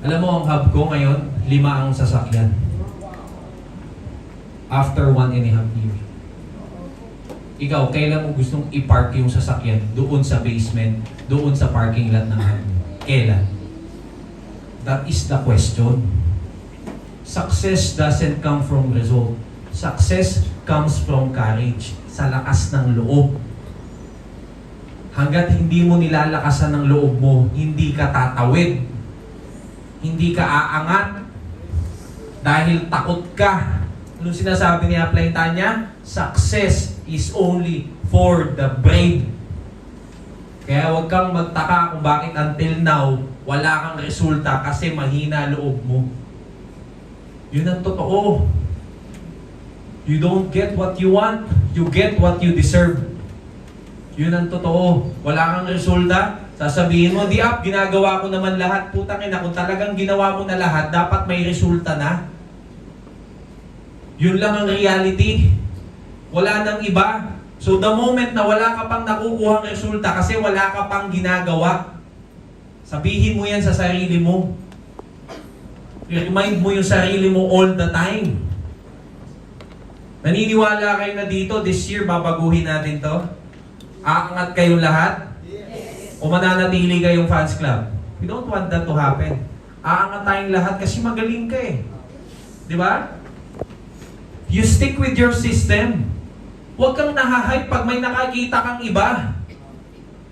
Alam mo, ang hub ko ngayon, 5 ang sasakyan. After 1.5 years. Ikaw, kailan mo gustong i-park yung sasakyan doon sa basement, doon sa parking lot ng hub? Kailan? That is the question. Success doesn't come from result. Success comes from courage, sa lakas ng loob. Hanggat hindi mo nilalakasan ng loob mo, hindi ka tatawid. Hindi ka aangat. Dahil takot ka. Anong sinasabi ni Upline Tanya? Success is only for the brave. Kaya huwag kang magtaka kung bakit until now, wala kang resulta kasi mahina loob mo. Yun ang totoo. You don't get what you want, you get what you deserve. Yun ang totoo. Wala kang resulta, sasabihin mo, di up, ginagawa ko naman lahat. Putang ina, kung talagang ginawa mo na lahat, dapat may resulta na. Yun lang ang reality. Wala nang iba. So the moment na wala ka pang nakukuhang resulta kasi wala ka pang ginagawa, sabihin mo yan sa sarili mo. I-remind mo yung sarili mo all the time. Naniniwala kayo na dito, this year, babaguhin natin to? Aangat kayong lahat? Yes. O mananatili kayong fans club? We don't want that to happen. Aangat tayong lahat kasi magaling ka eh. Di ba? You stick with your system. Huwag kang nahahype pag may nakakita kang iba.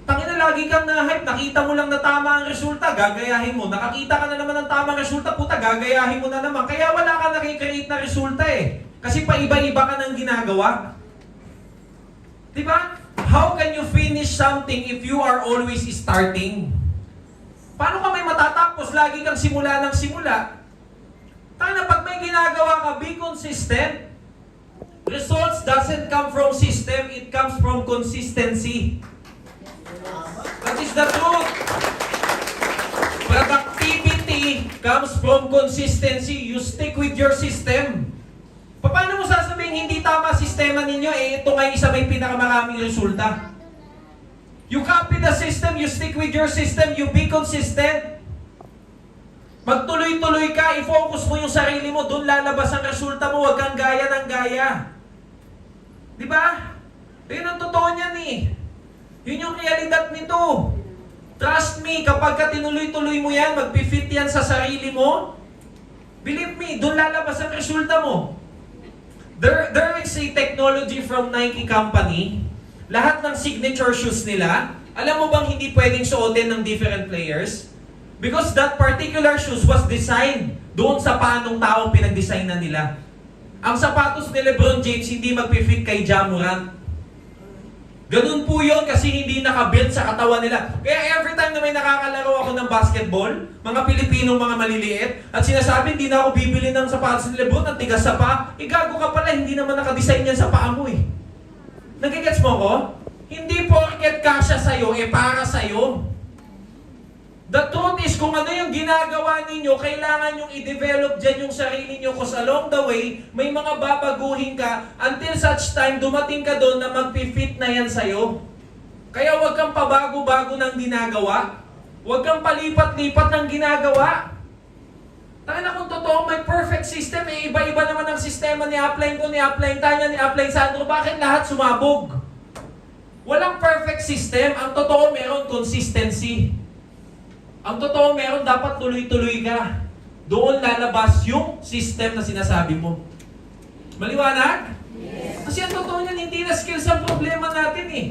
Tangina, lagi kang nahype, nakita mo lang na tama ang resulta, gagayahin mo. Nakakita ka na naman ng tamang resulta, puta, gagayahin mo na naman. Kaya wala ka nakikreate na resulta eh. Kasi paiba-iba ka ng ginagawa. Diba? How can you finish something if you are always starting? Paano ka may matatapos? Lagi kang simula ng simula. Tangina, pag may ginagawa ka, be consistent. Results doesn't come from system, it comes from consistency. That is the truth. Productivity comes from consistency. You stick with your system. Paano mo sasabihin hindi tama sistema ninyo? Ito nga yung isa may pinakamaraming resulta. You copy the system, you stick with your system, you be consistent. Magtuloy-tuloy ka, i-focus mo yung sarili mo, doon lalabas ang resulta mo, huwag kang gaya ng gaya. Diba? Yun ang totoo niyan eh. Yun yung realidad nito. Trust me, kapag ka tinuloy-tuloy mo yan, mag-fit yan sa sarili mo, believe me, doon lalabas ang resulta mo. There is a technology from Nike company, lahat ng signature shoes nila, alam mo bang hindi pwedeng suotin ng different players? Because that particular shoes was designed doon sa paanong tao pinag-design na nila. Ang sapatos ni LeBron James hindi magpi-fit kay Ja Morant. Ganun po yun kasi hindi nakabuild sa katawan nila. Kaya every time na may nakakalaro ako ng basketball, mga Pilipinong mga maliliit, at sinasabi hindi na ako bibili ng sapatos ni LeBron, ang tigas sa paa, gago ka pala, hindi naman nakadesign yan sa paa mo eh. Nagigets mo ko? Hindi porket kasya sa'yo, para sa'yo. The truth is, kung ano yung ginagawa ninyo, kailangan yung i-develop dyan yung sarili nyo because along the way, may mga babaguhin ka until such time, dumating ka doon na magpi-fit na yan sa'yo. Kaya huwag kang pabago-bago ng ginagawa. Huwag kang palipat-lipat ng ginagawa. Tangina kung totoo, may perfect system, iba-iba naman ang sistema ni Upline ko, ni Upline Tanya, ni Upline Sandro. Bakit lahat sumabog? Walang perfect system. Ang totoo, meron consistency. Ang totoo, meron dapat tuloy-tuloy ka. Doon lalabas yung system na sinasabi mo. Maliwanag? Yes. Kasi ang totoo niyan, hindi na skills ang problema natin eh.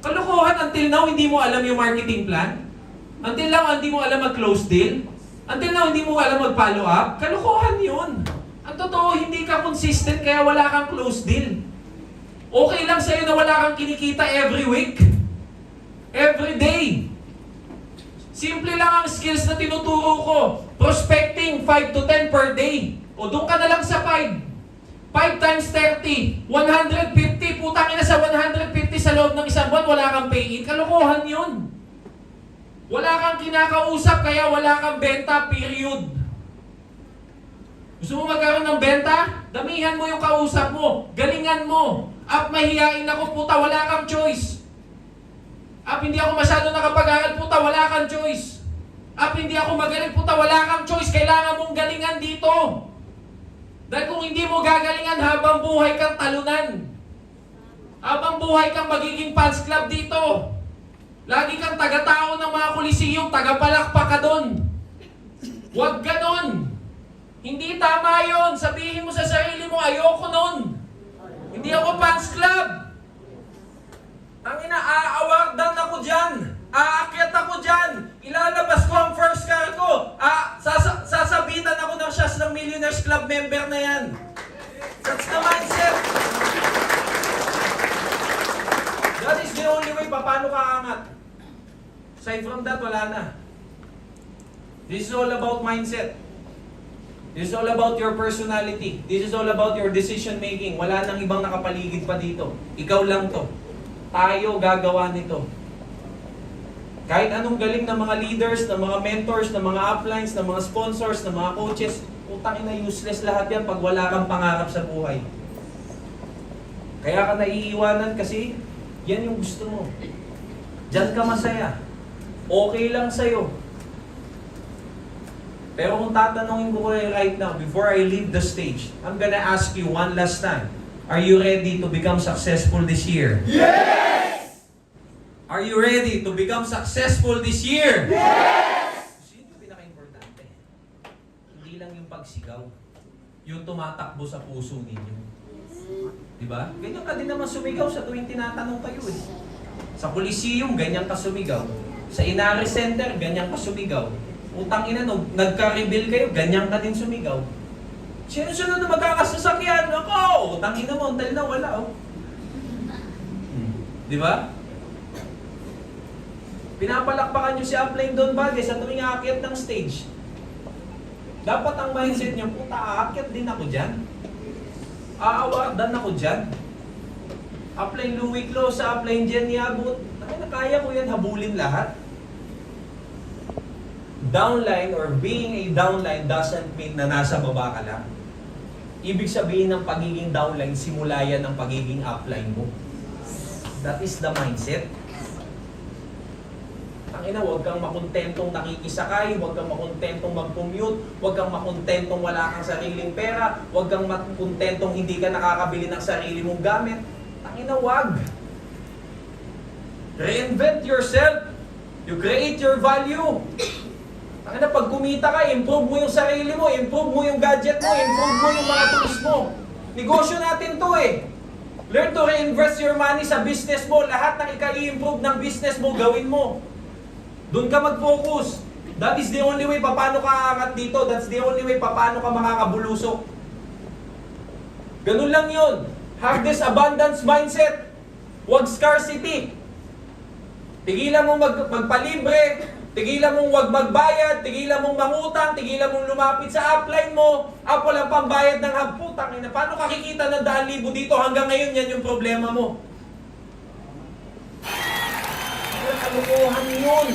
Kalokohan, until now, hindi mo alam yung marketing plan. Until now, hindi mo alam mag-close deal. Until now, hindi mo alam mag-follow up. Kalokohan yun. Ang totoo, hindi ka consistent kaya wala kang close deal. Okay lang sa'yo na wala kang kinikita every week. Every day. Simple lang ang skills na tinuturo ko. Prospecting, 5 to 10 per day. O doon ka na lang sa 5. 5 times 30, 150. Putang ina sa 150 sa loob ng isang buwan, wala kang pay-in. Kalokohan yun. Wala kang kinakausap, kaya wala kang benta, period. Gusto mo magkaroon ng benta? Damihan mo yung kausap mo. Galingan mo. At mahihain ako, puta, wala kang choice. Hindi ako masyado nakapag-aral, puta, wala kang choice. Hindi ako magaling, puta, wala kang choice. Kailangan mong galingan dito. Dahil kung hindi mo gagalingan, habang buhay kang talunan. Habang buhay kang magiging fans club dito. Lagi kang taga-tao ng mga kulisiyong, taga-palakpak ka doon. Huwag ganon. Hindi tama yon. Sabihin mo sa sarili mo, ayoko nun. Hindi ako fans club. Tangina, aawardan ako dyan. Aakyat ako dyan. Ilalabas ko ang first car ko. Sasabitan ako ng shots ng Millionaires Club member na yan. That's the mindset. That is the only way paano ka aangat. Aside from that, wala na. This is all about mindset. This is all about your personality. This is all about your decision making. Wala nang ibang nakapaligid pa dito. Ikaw lang to. Tayo gagawa nito. Kahit anong galing ng mga leaders, ng mga mentors, ng mga uplines, ng mga sponsors, ng mga coaches, utang ina useless lahat yan pag wala kang pangarap sa buhay. Kaya ka naiiwanan kasi yan yung gusto mo. Diyan ka masaya. Okay lang sa'yo. Pero kung tatanungin ko kayo right now, before I leave the stage, I'm gonna ask you one last time. Are you ready to become successful this year? Yes! Are you ready to become successful this year? Yes! Yun yung pinaka-importante. Hindi lang yung pagsigaw. Yung tumatakbo sa puso ninyo. Diba? Ganyan ka din naman sumigaw sa tuwing tinatanong kayo eh. Sa Coliseum, ganyan ka sumigaw. Sa Inari Center, ganyan ka sumigaw. Utang ina, nagka-reveal kayo, ganyan ka din sumigaw. Sino-sino na magkakasasakyan? Ako! Utangin na mo, until na wala, oh. Di ba? Pinapalakpakan nyo si Upline Don Bagay sa tuwing aakyat ng stage. Dapat ang mindset nyo, puta, aakyat din ako dyan. Aawardan ako dyan. Upline Louie Close, Upline Jenny Abot. Kaya ko yan, habulin lahat. Downline or being a downline doesn't mean na nasa baba ka lang. Ibig sabihin ng pagiging downline, simula yan ng pagiging upline mo. That is the mindset. Tangina, huwag kang makontentong nakikisakay, huwag kang makontentong mag-commute, huwag kang makontentong wala kang sariling pera, huwag kang makontentong hindi ka nakakabili ng sarili mong gamit. Tangina, huwag. Reinvent yourself. You create your value. Tangina, pag kumita ka, improve mo yung sarili mo, improve mo yung gadget mo, improve mo yung mga tools mo. Negosyo natin to eh. Learn to reinvest your money sa business mo. Lahat ng i-improve ng business mo, gawin mo. Doon ka mag-focus. That is the only way paano ka aangat dito. That's the only way paano ka makakabulusok. Ganun lang yun. Have this abundance mindset. Huwag scarcity. Tigilan mong magpalibre, tigilan mong huwag magbayad, tigilan mong mangutang, tigilan mong lumapit sa upline mo, walang pambayad ng putang ina. Paano kakikita ng 2,000 dito? Hanggang ngayon, yan yung problema mo. Walang kalukuhan yun.